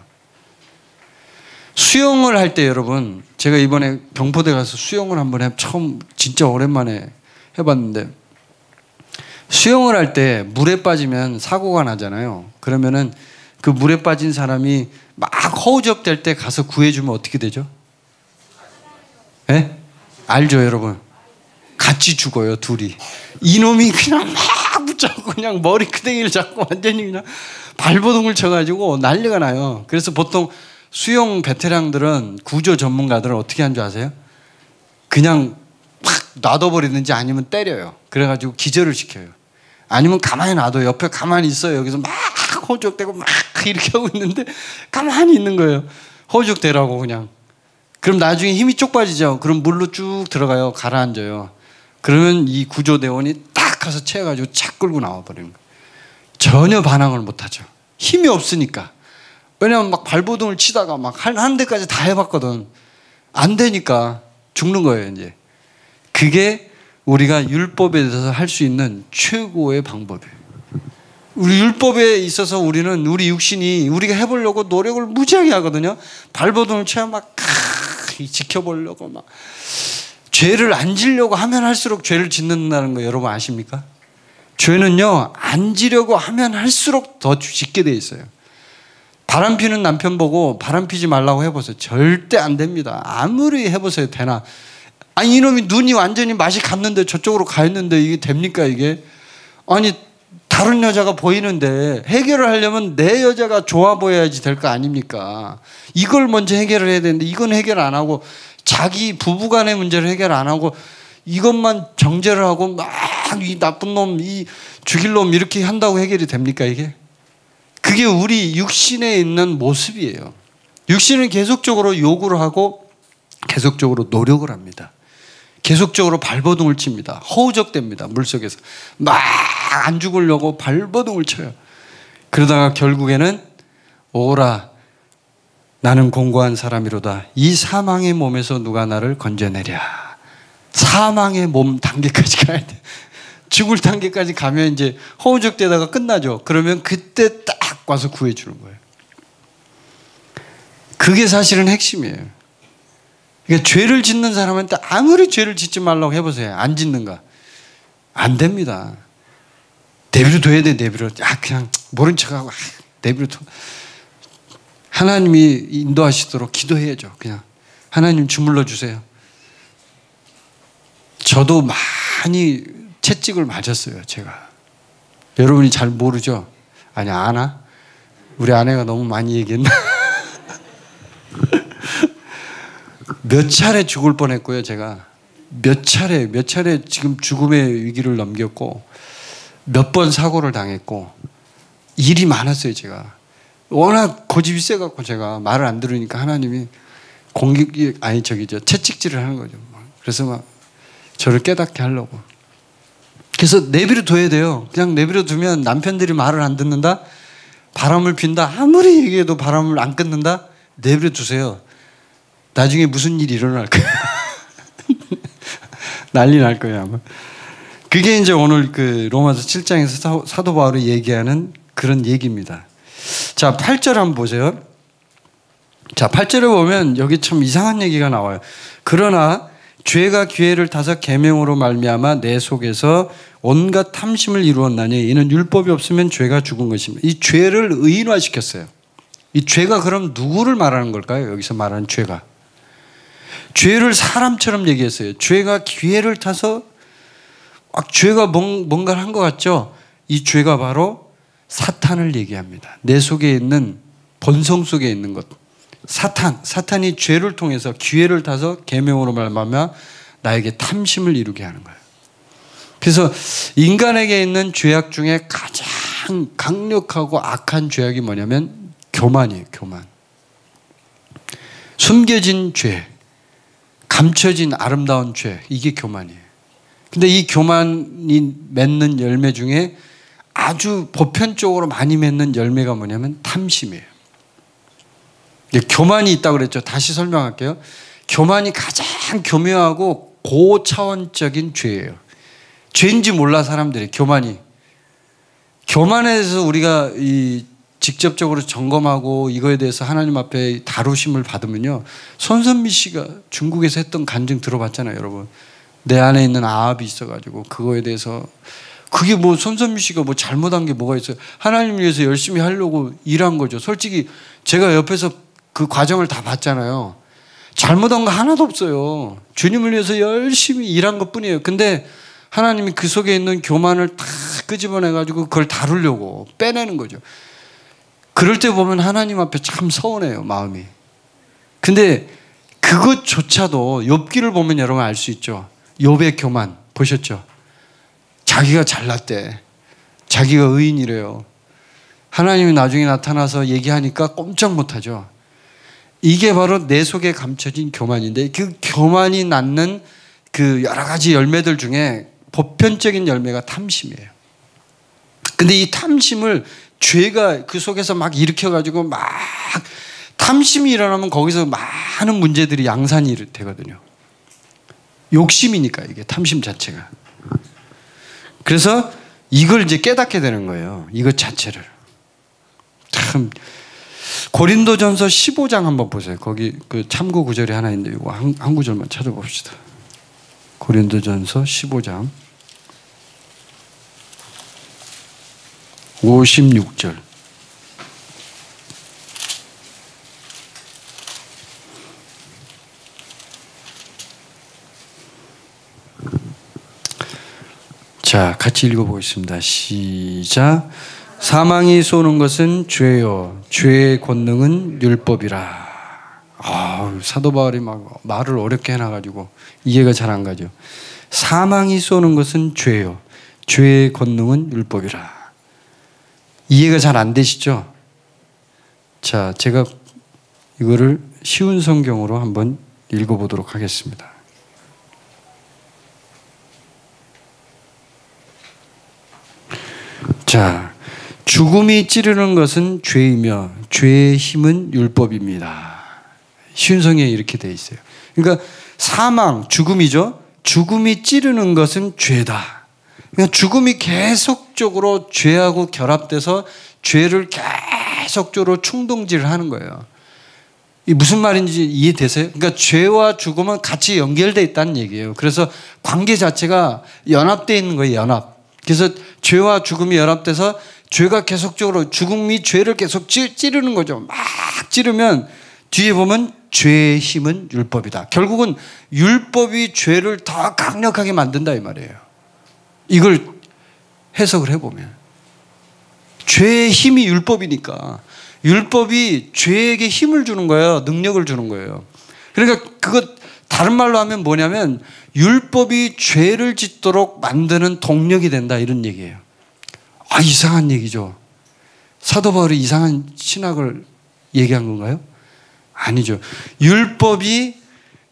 Speaker 1: 수영을 할 때 여러분, 제가 이번에 경포대 가서 수영을 한번 처음 진짜 오랜만에 해봤는데 수영을 할 때 물에 빠지면 사고가 나잖아요. 그러면은 그 물에 빠진 사람이 막 허우적댈 때 가서 구해주면 어떻게 되죠? 예? 알죠 여러분? 같이 죽어요 둘이. 이놈이 그냥 막 붙잡고 그냥 머리끄댕이를 잡고 완전히 그냥 발버둥을 쳐가지고 난리가 나요. 그래서 보통 수영 베테랑들은 구조 전문가들은 어떻게 하는 줄 아세요? 그냥 막 놔둬버리든지 아니면 때려요. 그래가지고 기절을 시켜요. 아니면 가만히 놔둬요. 옆에 가만히 있어요. 여기서 막 호적대고 막 이렇게 하고 있는데 가만히 있는 거예요. 호적대라고 그냥. 그럼 나중에 힘이 쪽 빠지죠. 그럼 물로 쭉 들어가요. 가라앉아요. 그러면 이 구조대원이 딱 가서 채워가지고 착 끌고 나와버리는 거예요. 전혀 반항을 못하죠. 힘이 없으니까. 왜냐하면 막 발버둥을 치다가 막 한 대까지 다 해봤거든. 안 되니까 죽는 거예요 이제. 그게 우리가 율법에 대해서 할 수 있는 최고의 방법이에요. 우리 율법에 있어서 우리는 우리 육신이 우리가 해보려고 노력을 무지하게 하거든요. 발버둥을 쳐야 막 지켜보려고 막 죄를 안 지려고 하면 할수록 죄를 짓는다는 거 여러분 아십니까? 죄는요 안 지려고 하면 할수록 더 짓게 돼 있어요. 바람 피는 남편 보고 바람 피지 말라고 해보세요. 절대 안 됩니다. 아무리 해보세요. 되나? 아니 이놈이 눈이 완전히 맛이 갔는데 저쪽으로 가 있는데 이게 됩니까 이게? 아니 다른 여자가 보이는데 해결을 하려면 내 여자가 좋아 보여야지 될 거 아닙니까? 이걸 먼저 해결을 해야 되는데 이건 해결 안 하고 자기 부부간의 문제를 해결 안 하고 이것만 정죄를 하고 막 이 나쁜 놈, 이 죽일 놈 이렇게 한다고 해결이 됩니까 이게? 그게 우리 육신에 있는 모습이에요. 육신은 계속적으로 요구를 하고 계속적으로 노력을 합니다. 계속적으로 발버둥을 칩니다. 허우적댑니다. 물속에서 막 안 죽으려고 발버둥을 쳐요. 그러다가 결국에는 오라 나는 공고한 사람이로다. 이 사망의 몸에서 누가 나를 건져내랴. 사망의 몸 단계까지 가야 돼. 죽을 단계까지 가면 이제 허우적대다가 끝나죠. 그러면 그때 딱 와서 구해주는 거예요. 그게 사실은 핵심이에요. 그러니까 죄를 짓는 사람한테 아무리 죄를 짓지 말라고 해보세요. 안 짓는가? 안 됩니다. 내버려 둬야 돼. 내버려. 그냥 모른 척하고 내버려 하나님이 인도하시도록 기도해야죠. 그냥 하나님 주물러 주세요. 저도 많이 채찍을 맞았어요. 제가. 여러분이 잘 모르죠? 아니 아나? 우리 아내가 너무 많이 얘기했나? 몇 차례 죽을 뻔했고요. 제가 몇 차례 지금 죽음의 위기를 넘겼고 몇 번 사고를 당했고 일이 많았어요. 제가 워낙 고집이 세갖고 제가 말을 안 들으니까 하나님이 채찍질을 하는 거죠. 그래서 막 저를 깨닫게 하려고. 그래서 내버려 둬야 돼요. 그냥 내버려 두면 남편들이 말을 안 듣는다, 바람을 핀다, 아무리 얘기해도 바람을 안 끊는다, 내버려 두세요. 나중에 무슨 일이 일어날 거예요. 난리 날 거예요 아마. 그게 이제 오늘 그 로마서 7장에서 사도 바울이 얘기하는 그런 얘기입니다. 자, 8절 한번 보세요. 자, 8절에 보면 여기 참 이상한 얘기가 나와요. 그러나 죄가 기회를 타서 계명으로 말미암아 내 속에서 온갖 탐심을 이루었나니 이는 율법이 없으면 죄가 죽은 것입니다. 이 죄를 의인화시켰어요. 이 죄가 그럼 누구를 말하는 걸까요? 여기서 말하는 죄가. 죄를 사람처럼 얘기했어요. 죄가 기회를 타서 죄가 뭔가를 한 것 같죠? 이 죄가 바로 사탄을 얘기합니다. 내 속에 있는 본성 속에 있는 것. 사탄이 죄를 통해서 기회를 타서 계명으로 말미암아 나에게 탐심을 이루게 하는 거예요. 그래서 인간에게 있는 죄악 중에 가장 강력하고 악한 죄악이 뭐냐면 교만이에요. 교만. 숨겨진 죄, 감춰진 아름다운 죄, 이게 교만이에요. 근데 이 교만이 맺는 열매 중에 아주 보편적으로 많이 맺는 열매가 뭐냐면 탐심이에요. 교만이 있다고 그랬죠. 다시 설명할게요. 교만이 가장 교묘하고 고차원적인 죄예요. 죄인지 몰라 사람들이. 교만에 대해서 우리가 직접적으로 점검하고 이거에 대해서 하나님 앞에 다루심을 받으면요, 손선미 씨가 중국에서 했던 간증 들어봤잖아요. 여러분, 내 안에 있는 아합이 있어가지고 그거에 대해서, 그게 뭐 손선미 씨가 뭐 잘못한 게 뭐가 있어요. 하나님을 위해서 열심히 하려고 일한 거죠. 솔직히 제가 옆에서 그 과정을 다 봤잖아요. 잘못한 거 하나도 없어요. 주님을 위해서 열심히 일한 것뿐이에요. 근데 하나님이 그 속에 있는 교만을 다 끄집어내가지고 그걸 다루려고 빼내는 거죠. 그럴 때 보면 하나님 앞에 참 서운해요, 마음이. 근데 그것조차도 욥기를 보면 여러분 알 수 있죠. 욥의 교만 보셨죠? 자기가 잘났대. 자기가 의인이래요. 하나님이 나중에 나타나서 얘기하니까 꼼짝 못하죠. 이게 바로 내 속에 감춰진 교만인데, 그 교만이 낳는 그 여러 가지 열매들 중에 보편적인 열매가 탐심이에요. 근데 이 탐심을 죄가 그 속에서 막 일으켜가지고 막 탐심이 일어나면 거기서 많은 문제들이 양산이 되거든요. 욕심이니까 이게 탐심 자체가. 그래서 이걸 이제 깨닫게 되는 거예요. 이것 자체를. 참. 고린도전서 15장 한번 보세요. 거기 그 참고 구절이 하나 있는데 이거 한 구절만 찾아봅시다. 고린도전서 15장 56절. 자, 같이 읽어보겠습니다. 시작. 사망이 쏘는 것은 죄요, 죄의 권능은 율법이라. 사도 바울이 막 말을 어렵게 해놔가지고 이해가 잘 안 가죠. 사망이 쏘는 것은 죄요, 죄의 권능은 율법이라. 이해가 잘 안 되시죠? 자, 제가 이거를 쉬운 성경으로 한번 읽어보도록 하겠습니다. 자, 죽음이 찌르는 것은 죄이며 죄의 힘은 율법입니다. 쉬운 성경에 이렇게 돼 있어요. 그러니까 사망, 죽음이죠. 죽음이 찌르는 것은 죄다. 그러니까 죽음이 계속적으로 죄하고 결합돼서 죄를 계속적으로 충동질을 하는 거예요. 이 무슨 말인지 이해되세요? 그러니까 죄와 죽음은 같이 연결되어 있다는 얘기예요. 그래서 관계 자체가 연합되어 있는 거예요. 연합. 그래서 죄와 죽음이 연합돼서 죄가 계속적으로 죽음이 죄를 계속 찌르는 거죠. 막 찌르면 뒤에 보면 죄의 힘은 율법이다. 결국은 율법이 죄를 더 강력하게 만든다 이 말이에요. 이걸 해석을 해보면 죄의 힘이 율법이니까 율법이 죄에게 힘을 주는 거예요. 능력을 주는 거예요. 그러니까 그거 다른 말로 하면 뭐냐면 율법이 죄를 짓도록 만드는 동력이 된다 이런 얘기예요. 아, 이상한 얘기죠. 사도 바울이 이상한 신학을 얘기한 건가요? 아니죠. 율법이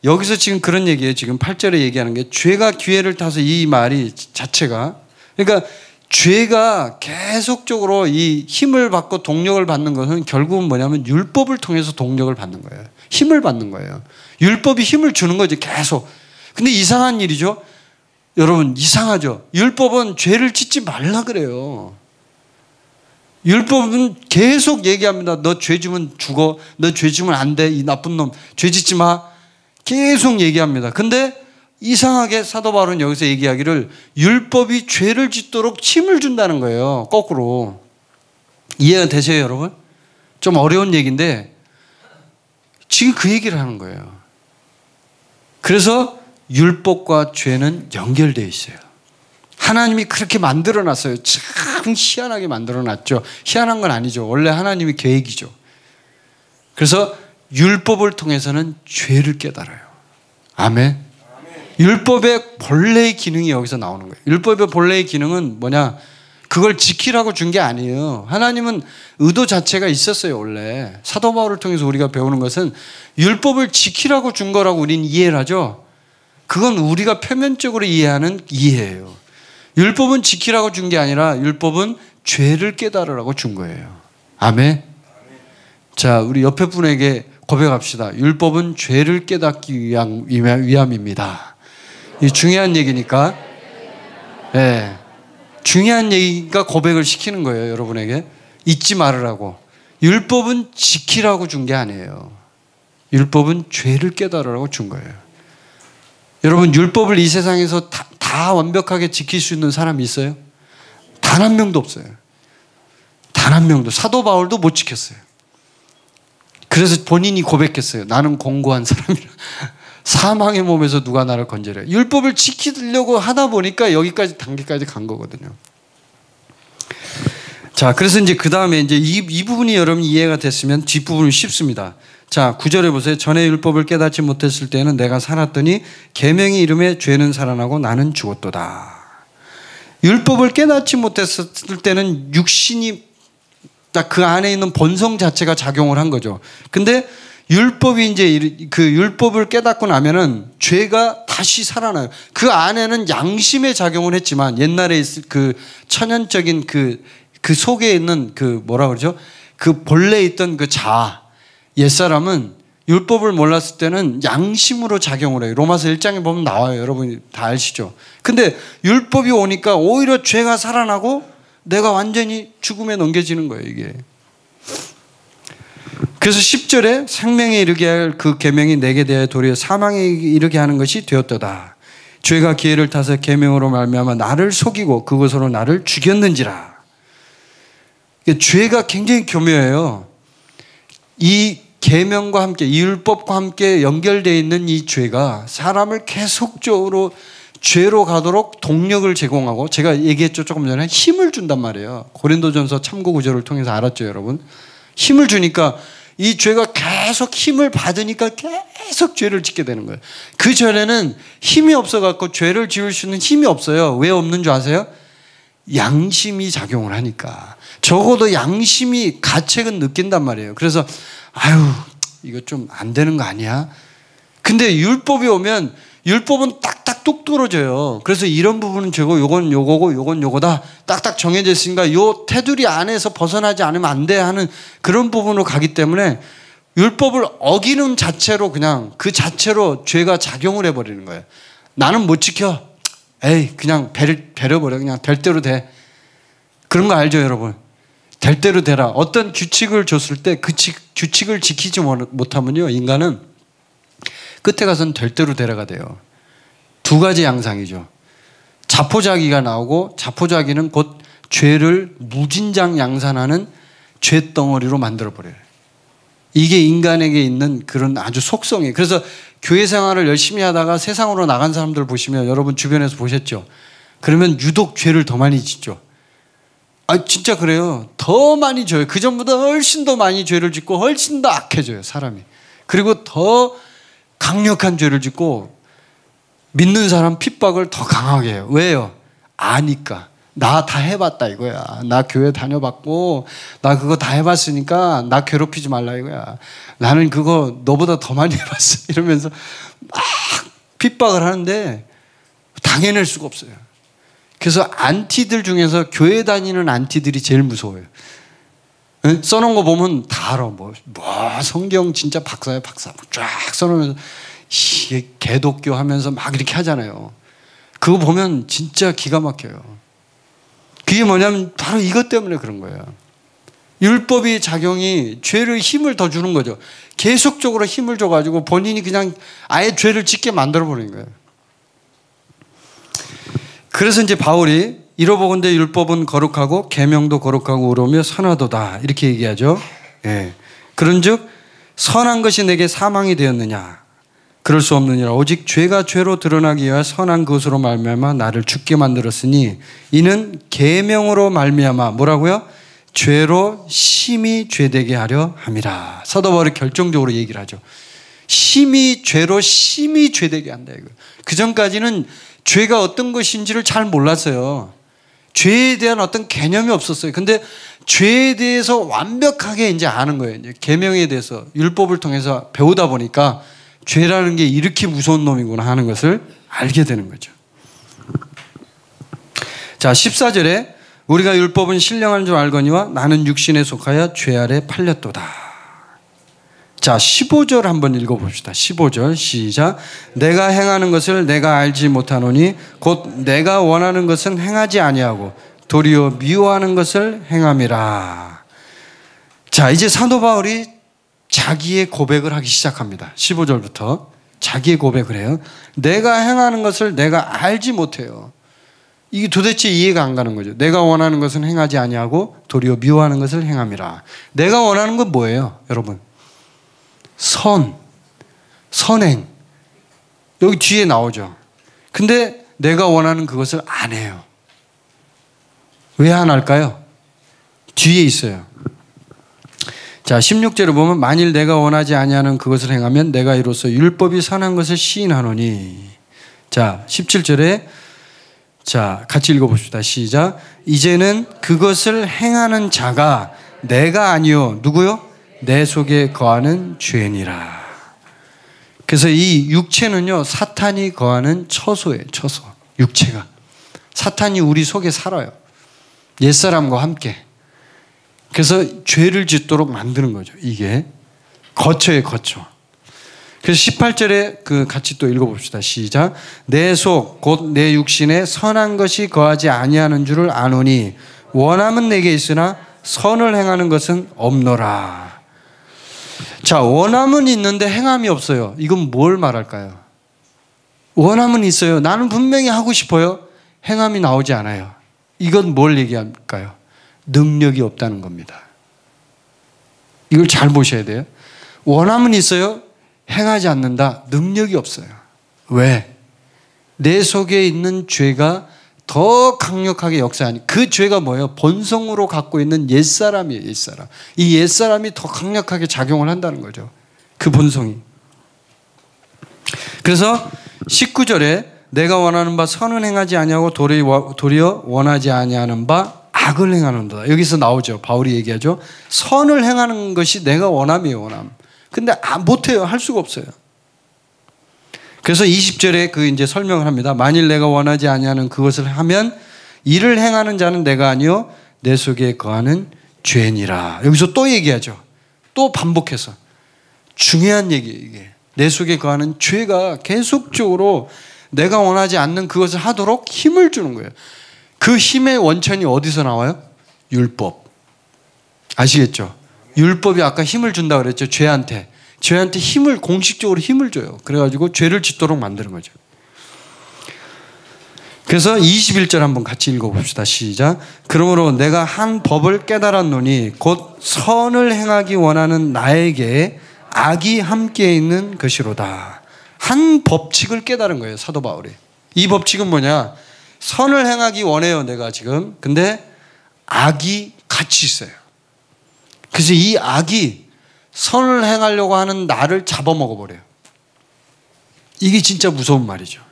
Speaker 1: 여기서 지금 그런 얘기예요. 지금 8절에 얘기하는 게 죄가 기회를 타서 이 말이 자체가 그러니까 죄가 계속적으로 이 힘을 받고 동력을 받는 것은 결국은 뭐냐면 율법을 통해서 동력을 받는 거예요. 힘을 받는 거예요. 율법이 힘을 주는 거지 계속. 근데 이상한 일이죠. 여러분 이상하죠. 율법은 죄를 짓지 말라 그래요. 율법은 계속 얘기합니다. 너 죄 지면 죽어. 너 죄 지면 안 돼. 이 나쁜 놈. 죄 짓지 마. 계속 얘기합니다. 근데 이상하게 사도 바울은 여기서 얘기하기를 율법이 죄를 짓도록 힘을 준다는 거예요. 거꾸로. 이해가 되세요, 여러분? 좀 어려운 얘기인데 지금 그 얘기를 하는 거예요. 그래서 율법과 죄는 연결되어 있어요. 하나님이 그렇게 만들어놨어요. 참 희한하게 만들어놨죠. 희한한 건 아니죠. 원래 하나님의 계획이죠. 그래서 율법을 통해서는 죄를 깨달아요. 아멘. 율법의 본래의 기능이 여기서 나오는 거예요. 율법의 본래의 기능은 뭐냐? 그걸 지키라고 준 게 아니에요. 하나님은 의도 자체가 있었어요. 원래 사도 바울을 통해서 우리가 배우는 것은 율법을 지키라고 준 거라고 우리는 이해를 하죠. 그건 우리가 표면적으로 이해하는 이해예요. 율법은 지키라고 준 게 아니라 율법은 죄를 깨달으라고 준 거예요. 아멘. 자, 우리 옆에 분에게 고백합시다. 율법은 죄를 깨닫기 위함입니다. 이 중요한 얘기니까. 네. 중요한 얘기가 고백을 시키는 거예요. 여러분에게. 잊지 말으라고. 율법은 지키라고 준 게 아니에요. 율법은 죄를 깨달으라고 준 거예요. 여러분 율법을 이 세상에서 다 완벽하게 지킬 수 있는 사람이 있어요? 단 한 명도 없어요. 단 한 명도. 사도 바울도 못 지켰어요. 그래서 본인이 고백했어요. 나는 공고한 사람이라. 사망의 몸에서 누가 나를 건져내. 율법을 지키려고 하다 보니까 여기까지 단계까지 간 거거든요. 자, 그래서 이제 그 다음에 이제 이 부분이 여러분 이해가 됐으면 뒷부분은 쉽습니다. 자, 9절에 보세요. 전에 율법을 깨닫지 못했을 때는 내가 살았더니 계명의 이름에 죄는 살아나고 나는 죽었도다. 율법을 깨닫지 못했을 때는 육신이 그 안에 있는 본성 자체가 작용을 한 거죠. 근데 율법이 이제 그 율법을 깨닫고 나면은 죄가 다시 살아나요. 그 안에는 양심의 작용을 했지만 옛날에 있을 그 천연적인 그 속에 있는 그 뭐라 그러죠? 그 본래 있던 그 자아, 옛사람은 율법을 몰랐을 때는 양심으로 작용을 해요. 로마서 1장에 보면 나와요. 여러분이 다 아시죠? 근데 율법이 오니까 오히려 죄가 살아나고 내가 완전히 죽음에 넘겨지는 거예요, 이게. 그래서 10절에 생명에 이르게 할 그 계명이 내게 대하여 도리어 사망에 이르게 하는 것이 되었도다. 죄가 기회를 타서 계명으로 말미암아 나를 속이고 그것으로 나를 죽였는지라. 죄가 굉장히 교묘해요. 이 계명과 함께 이 율법과 함께 연결되어 있는 이 죄가 사람을 계속적으로 죄로 가도록 동력을 제공하고 제가 얘기했죠. 조금 전에 힘을 준단 말이에요. 고린도전서 참고 구절을 통해서 알았죠, 여러분. 힘을 주니까 이 죄가 계속 힘을 받으니까 계속 죄를 짓게 되는 거예요. 그 전에는 힘이 없어갖고 죄를 지을 수 있는 힘이 없어요. 왜 없는 줄 아세요? 양심이 작용을 하니까. 적어도 양심이 가책은 느낀단 말이에요. 그래서 아유 이거 좀 안 되는 거 아니야? 근데 율법이 오면 율법은 딱딱 뚝 떨어져요. 그래서 이런 부분은 죄고 요건 요거고 요건 요거다 딱딱 정해져 있으니까 요 테두리 안에서 벗어나지 않으면 안 돼 하는 그런 부분으로 가기 때문에 율법을 어기는 자체로 그냥 그 자체로 죄가 작용을 해버리는 거예요. 나는 못 지켜. 에이 그냥 배려버려. 그냥 될 대로 돼. 그런 거 알죠, 여러분? 될 대로 되라. 어떤 규칙을 줬을 때 그 규칙을 지키지 못하면요 인간은 끝에 가서는 될 대로 되라가 돼요. 두 가지 양상이죠. 자포자기가 나오고 자포자기는 곧 죄를 무진장 양산하는 죄덩어리로 만들어버려요. 이게 인간에게 있는 그런 아주 속성이에요. 그래서 교회 생활을 열심히 하다가 세상으로 나간 사람들 보시면 여러분 주변에서 보셨죠? 그러면 유독 죄를 더 많이 짓죠. 진짜 그래요. 더 많이 져요. 그전보다 훨씬 더 많이 죄를 짓고 훨씬 더 악해져요, 사람이. 그리고 더 강력한 죄를 짓고 믿는 사람 핍박을 더 강하게 해요. 왜요? 아니까. 나 다 해봤다 이거야. 나 교회 다녀봤고 나 그거 다 해봤으니까 나 괴롭히지 말라 이거야. 나는 그거 너보다 더 많이 해봤어. 이러면서 막 핍박을 하는데 당해낼 수가 없어요. 그래서 안티들 중에서 교회 다니는 안티들이 제일 무서워요. 네? 써놓은 거 보면 다 알아. 뭐 성경 진짜 박사야 박사. 쫙 써놓으면서 이게 개독교 하면서 막 이렇게 하잖아요. 그거 보면 진짜 기가 막혀요. 그게 뭐냐면 바로 이것 때문에 그런 거예요. 율법의 작용이 죄를 힘을 더 주는 거죠. 계속적으로 힘을 줘가지고 본인이 그냥 아예 죄를 짓게 만들어버리는 거예요. 그래서 이제 바울이 이러보건대 율법은 거룩하고 계명도 거룩하고 의로우며 선하도다 이렇게 얘기하죠. 예. 그런즉 선한 것이 내게 사망이 되었느냐? 그럴 수 없느니라. 오직 죄가 죄로 드러나기 위하여 선한 것으로 말미암아 나를 죽게 만들었으니 이는 계명으로 말미암아 뭐라고요? 죄로 심히 죄되게 하려 함이라. 사도 바울이 결정적으로 얘기를 하죠. 심히 죄로 심히 죄되게 한다 이거. 그 전까지는 죄가 어떤 것인지를 잘 몰랐어요. 죄에 대한 어떤 개념이 없었어요. 근데 죄에 대해서 완벽하게 이제 아는 거예요. 이제 계명에 대해서 율법을 통해서 배우다 보니까 죄라는 게 이렇게 무서운 놈이구나 하는 것을 알게 되는 거죠. 자, 14절에 우리가 율법은 신령한 줄 알거니와 나는 육신에 속하여 죄 아래 팔렸도다. 자, 15절 한번 읽어봅시다. 15절 시작. 내가 행하는 것을 내가 알지 못하노니 곧 내가 원하는 것은 행하지 아니하고 도리어 미워하는 것을 행함이라. 자, 이제 사도 바울이 자기의 고백을 하기 시작합니다. 15절부터 자기의 고백을 해요. 내가 행하는 것을 내가 알지 못해요. 이게 도대체 이해가 안 가는 거죠. 내가 원하는 것은 행하지 아니하고 도리어 미워하는 것을 행함이라. 내가 원하는 건 뭐예요, 여러분? 선행. 여기 뒤에 나오죠. 근데 내가 원하는 그것을 안 해요. 왜 안 할까요? 뒤에 있어요. 자, 16절을 보면 만일 내가 원하지 아니하는 그것을 행하면 내가 이로써 율법이 선한 것을 시인하노니. 자, 17절에 자, 같이 읽어봅시다. 시작. 이제는 그것을 행하는 자가 내가 아니요 누구요? 내 속에 거하는 죄니라. 그래서 이 육체는요 사탄이 거하는 처소예요. 처소. 육체가 사탄이 우리 속에 살아요. 옛사람과 함께. 그래서 죄를 짓도록 만드는 거죠. 이게 거처예요, 거처. 그래서 18절에 같이 또 읽어봅시다. 시작. 내 속 곧 내 육신에 선한 것이 거하지 아니하는 줄을 아노니 원함은 내게 있으나 선을 행하는 것은 없노라. 자, 원함은 있는데 행함이 없어요. 이건 뭘 말할까요? 원함은 있어요. 나는 분명히 하고 싶어요. 행함이 나오지 않아요. 이건 뭘 얘기할까요? 능력이 없다는 겁니다. 이걸 잘 보셔야 돼요. 원함은 있어요. 행하지 않는다. 능력이 없어요. 왜? 내 속에 있는 죄가 더 강력하게 역사하니 그 죄가 뭐예요? 본성으로 갖고 있는 옛사람이에요. 옛사람. 이 옛사람이 더 강력하게 작용을 한다는 거죠. 그 본성이. 그래서 19절에 내가 원하는 바 선은 행하지 아니하고 도리어 원하지 아니하는 바 악을 행하는도다. 여기서 나오죠. 바울이 얘기하죠. 선을 행하는 것이 내가 원함이에요. 원함. 근데 못해요. 할 수가 없어요. 그래서 20절에 이제 설명을 합니다. 만일 내가 원하지 아니하는 그것을 하면 이를 행하는 자는 내가 아니요 내 속에 거하는 죄니라. 여기서 또 얘기하죠. 또 반복해서. 중요한 얘기예요. 이게. 내 속에 거하는 죄가 계속적으로 내가 원하지 않는 그것을 하도록 힘을 주는 거예요. 그 힘의 원천이 어디서 나와요? 율법. 아시겠죠? 율법이 아까 힘을 준다 그랬죠. 죄한테 공식적으로 힘을 줘요. 그래가지고 죄를 짓도록 만드는 거죠. 그래서 21절 한번 같이 읽어봅시다. 시작. 그러므로 내가 한 법을 깨달았노니 곧 선을 행하기 원하는 나에게 악이 함께 있는 것이로다. 한 법칙을 깨달은 거예요, 사도 바울이. 이 법칙은 뭐냐? 선을 행하기 원해요, 내가 지금. 근데 악이 같이 있어요. 그래서 이 악이 선을 행하려고 하는 나를 잡아먹어 버려요. 이게 진짜 무서운 말이죠.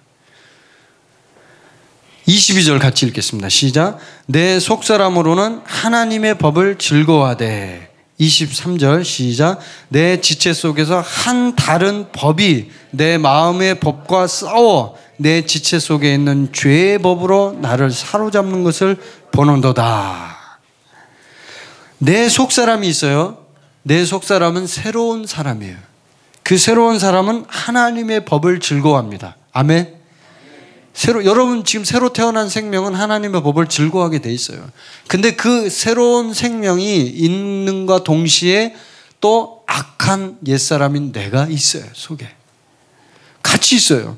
Speaker 1: 22절 같이 읽겠습니다. 시작. 내 속사람으로는 하나님의 법을 즐거워하되. 23절 시작. 내 지체 속에서 한 다른 법이 내 마음의 법과 싸워 내 지체 속에 있는 죄의 법으로 나를 사로잡는 것을 보는도다. 내 속사람이 있어요. 내 속사람은 새로운 사람이에요. 그 새로운 사람은 하나님의 법을 즐거워합니다. 아멘. 여러분 지금 새로 태어난 생명은 하나님의 법을 즐거워하게 돼 있어요. 근데 그 새로운 생명이 있는과 동시에 또 악한 옛사람인 내가 있어요. 속에 같이 있어요.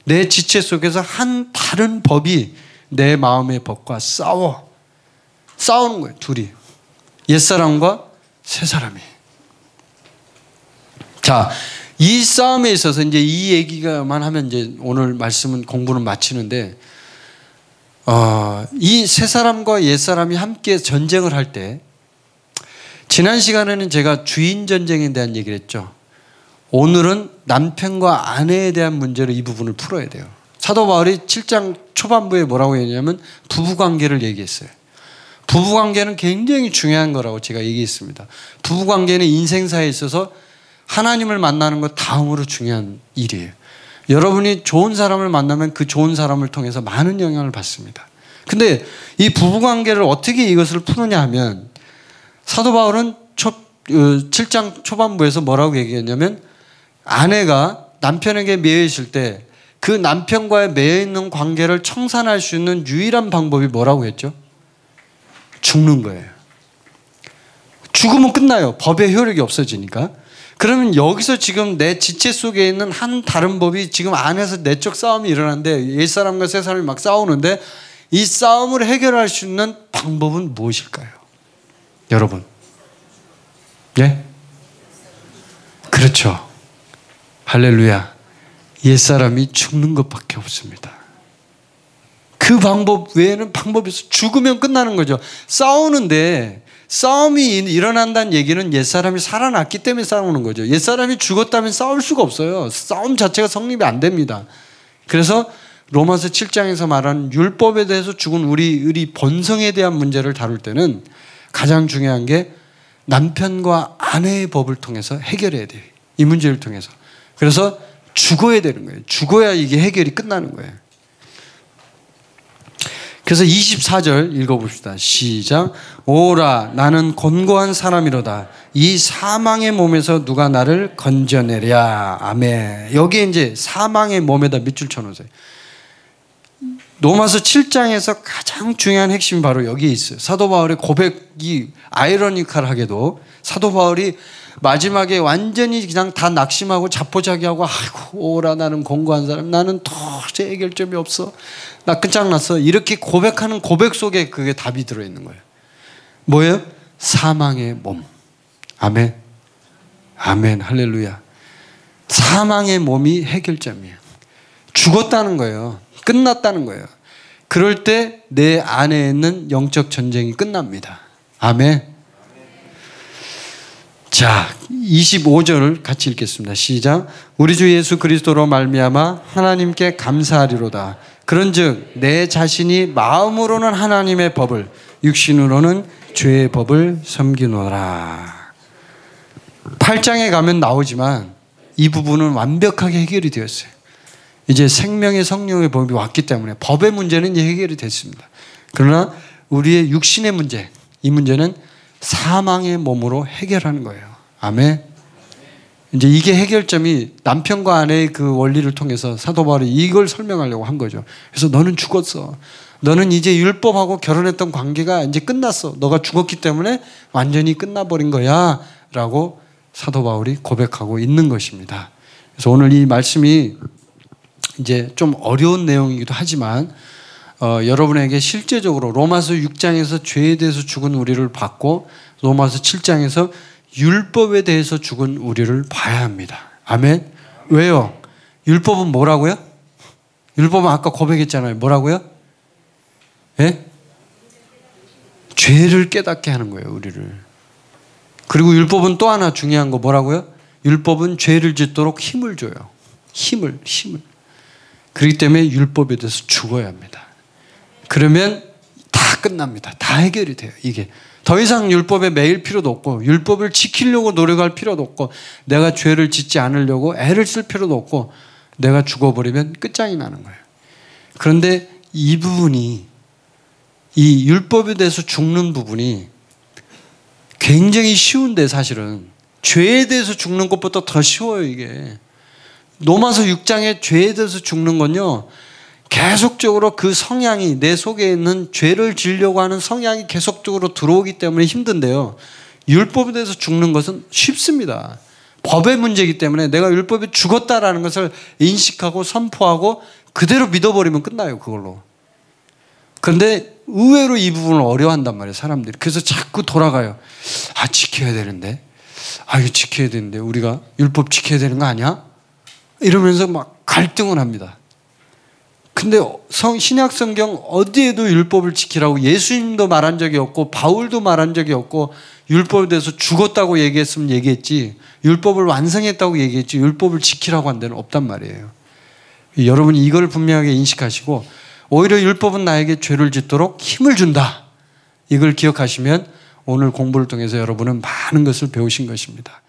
Speaker 1: 내 지체 속에서 한 다른 법이 내 마음의 법과 싸우는 거예요. 둘이, 옛사람과 새사람이. 자, 이 싸움에 있어서 이제 이 얘기가만 하면 이제 오늘 말씀은 공부는 마치는데, 이 새 사람과 옛 사람이 함께 전쟁을 할 때, 지난 시간에는 제가 주인 전쟁에 대한 얘기를 했죠. 오늘은 남편과 아내에 대한 문제로 이 부분을 풀어야 돼요. 사도 바울이 7장 초반부에 뭐라고 했냐면 부부관계를 얘기했어요. 부부관계는 굉장히 중요한 거라고 제가 얘기했습니다. 부부관계는 인생사에 있어서 하나님을 만나는 것 다음으로 중요한 일이에요. 여러분이 좋은 사람을 만나면 그 좋은 사람을 통해서 많은 영향을 받습니다. 근데 이 부부관계를 어떻게 이것을 푸느냐 하면 사도 바울은 7장 초반부에서 뭐라고 얘기했냐면 아내가 남편에게 매여 있을 때 그 남편과의 매여 있는 관계를 청산할 수 있는 유일한 방법이 뭐라고 했죠? 죽는 거예요. 죽으면 끝나요. 법의 효력이 없어지니까. 그러면 여기서 지금 내 지체 속에 있는 한 다른 법이 지금 안에서 내적 싸움이 일어나는데 옛사람과 새사람이 막 싸우는데 이 싸움을 해결할 수 있는 방법은 무엇일까요? 여러분. 예? 그렇죠. 할렐루야. 옛사람이 죽는 것밖에 없습니다. 그 방법 외에는 방법이 없어. 죽으면 끝나는 거죠. 싸우는데 싸움이 일어난다는 얘기는 옛사람이 살아났기 때문에 싸우는 거죠. 옛사람이 죽었다면 싸울 수가 없어요. 싸움 자체가 성립이 안 됩니다. 그래서 로마서 7장에서 말하는 율법에 대해서 죽은 우리 본성에 대한 문제를 다룰 때는 가장 중요한 게 남편과 아내의 법을 통해서 해결해야 돼요. 이 문제를 통해서. 그래서 죽어야 되는 거예요. 죽어야 이게 해결이 끝나는 거예요. 그래서 24절 읽어봅시다. 시작. 오라 나는 곤고한 사람이로다. 이 사망의 몸에서 누가 나를 건져내랴. 아멘. 여기에 이제 사망의 몸에다 밑줄 쳐놓으세요. 로마서 7장에서 가장 중요한 핵심이 바로 여기에 있어요. 사도 바울의 고백이 아이러니컬하게도 사도 바울이 마지막에 완전히 그냥 다 낙심하고 자포자기하고 아이고 오라 나는 곤고한 사람, 나는 도저히 해결점이 없어, 나 끝장났어, 이렇게 고백하는 고백 속에 그게 답이 들어있는 거예요. 뭐예요? 사망의 몸. 아멘. 아멘. 할렐루야. 사망의 몸이 해결점이에요. 죽었다는 거예요. 끝났다는 거예요. 그럴 때 내 안에 있는 영적 전쟁이 끝납니다. 아멘. 자, 25절을 같이 읽겠습니다. 시작. 우리 주 예수 그리스도로 말미암아 하나님께 감사하리로다. 그런즉 내 자신이 마음으로는 하나님의 법을, 육신으로는 죄의 법을 섬기노라. 8장에 가면 나오지만 이 부분은 완벽하게 해결이 되었어요. 이제 생명의 성령의 법이 왔기 때문에 법의 문제는 이제 해결이 됐습니다. 그러나 우리의 육신의 문제, 이 문제는 사망의 몸으로 해결하는 거예요. 아멘. 이제 이게 해결점이 남편과 아내의 그 원리를 통해서 사도 바울이 이걸 설명하려고 한 거죠. 그래서 너는 죽었어. 너는 이제 율법하고 결혼했던 관계가 이제 끝났어. 너가 죽었기 때문에 완전히 끝나버린 거야. 라고 사도 바울이 고백하고 있는 것입니다. 그래서 오늘 이 말씀이 이제 좀 어려운 내용이기도 하지만 여러분에게 실제적으로 로마서 6장에서 죄에 대해서 죽은 우리를 봤고 로마서 7장에서 율법에 대해서 죽은 우리를 봐야 합니다. 아멘. 왜요? 율법은 뭐라고요? 율법은 아까 고백했잖아요. 뭐라고요? 예? 죄를 깨닫게 하는 거예요, 우리를. 그리고 율법은 또 하나 중요한 거 뭐라고요? 율법은 죄를 짓도록 힘을 줘요. 힘을. 그렇기 때문에 율법에 대해서 죽어야 합니다. 그러면 다 끝납니다. 다 해결이 돼요, 이게. 더 이상 율법에 매일 필요도 없고 율법을 지키려고 노력할 필요도 없고 내가 죄를 짓지 않으려고 애를 쓸 필요도 없고 내가 죽어버리면 끝장이 나는 거예요. 그런데 이 부분이 이 율법에 대해서 죽는 부분이 굉장히 쉬운데 사실은 죄에 대해서 죽는 것보다 더 쉬워요, 이게. 로마서 6장에 죄에 대해서 죽는 건요, 계속적으로 그 성향이 내 속에 있는 죄를 지으려고 하는 성향이 계속적으로 들어오기 때문에 힘든데요. 율법에 대해서 죽는 것은 쉽습니다. 법의 문제이기 때문에 내가 율법에 죽었다라는 것을 인식하고 선포하고 그대로 믿어버리면 끝나요, 그걸로. 그런데 의외로 이 부분을 어려워한단 말이에요, 사람들이. 그래서 자꾸 돌아가요. 아, 지켜야 되는데. 아, 이거 지켜야 되는데. 우리가 율법 지켜야 되는 거 아니야? 이러면서 막 갈등을 합니다. 근데 신약 성경 어디에도 율법을 지키라고 예수님도 말한 적이 없고 바울도 말한 적이 없고 율법에 대해서 죽었다고 얘기했으면 얘기했지 율법을 완성했다고 얘기했지 율법을 지키라고 한 데는 없단 말이에요. 여러분이 이걸 분명하게 인식하시고 오히려 율법은 나에게 죄를 짓도록 힘을 준다. 이걸 기억하시면 오늘 공부를 통해서 여러분은 많은 것을 배우신 것입니다.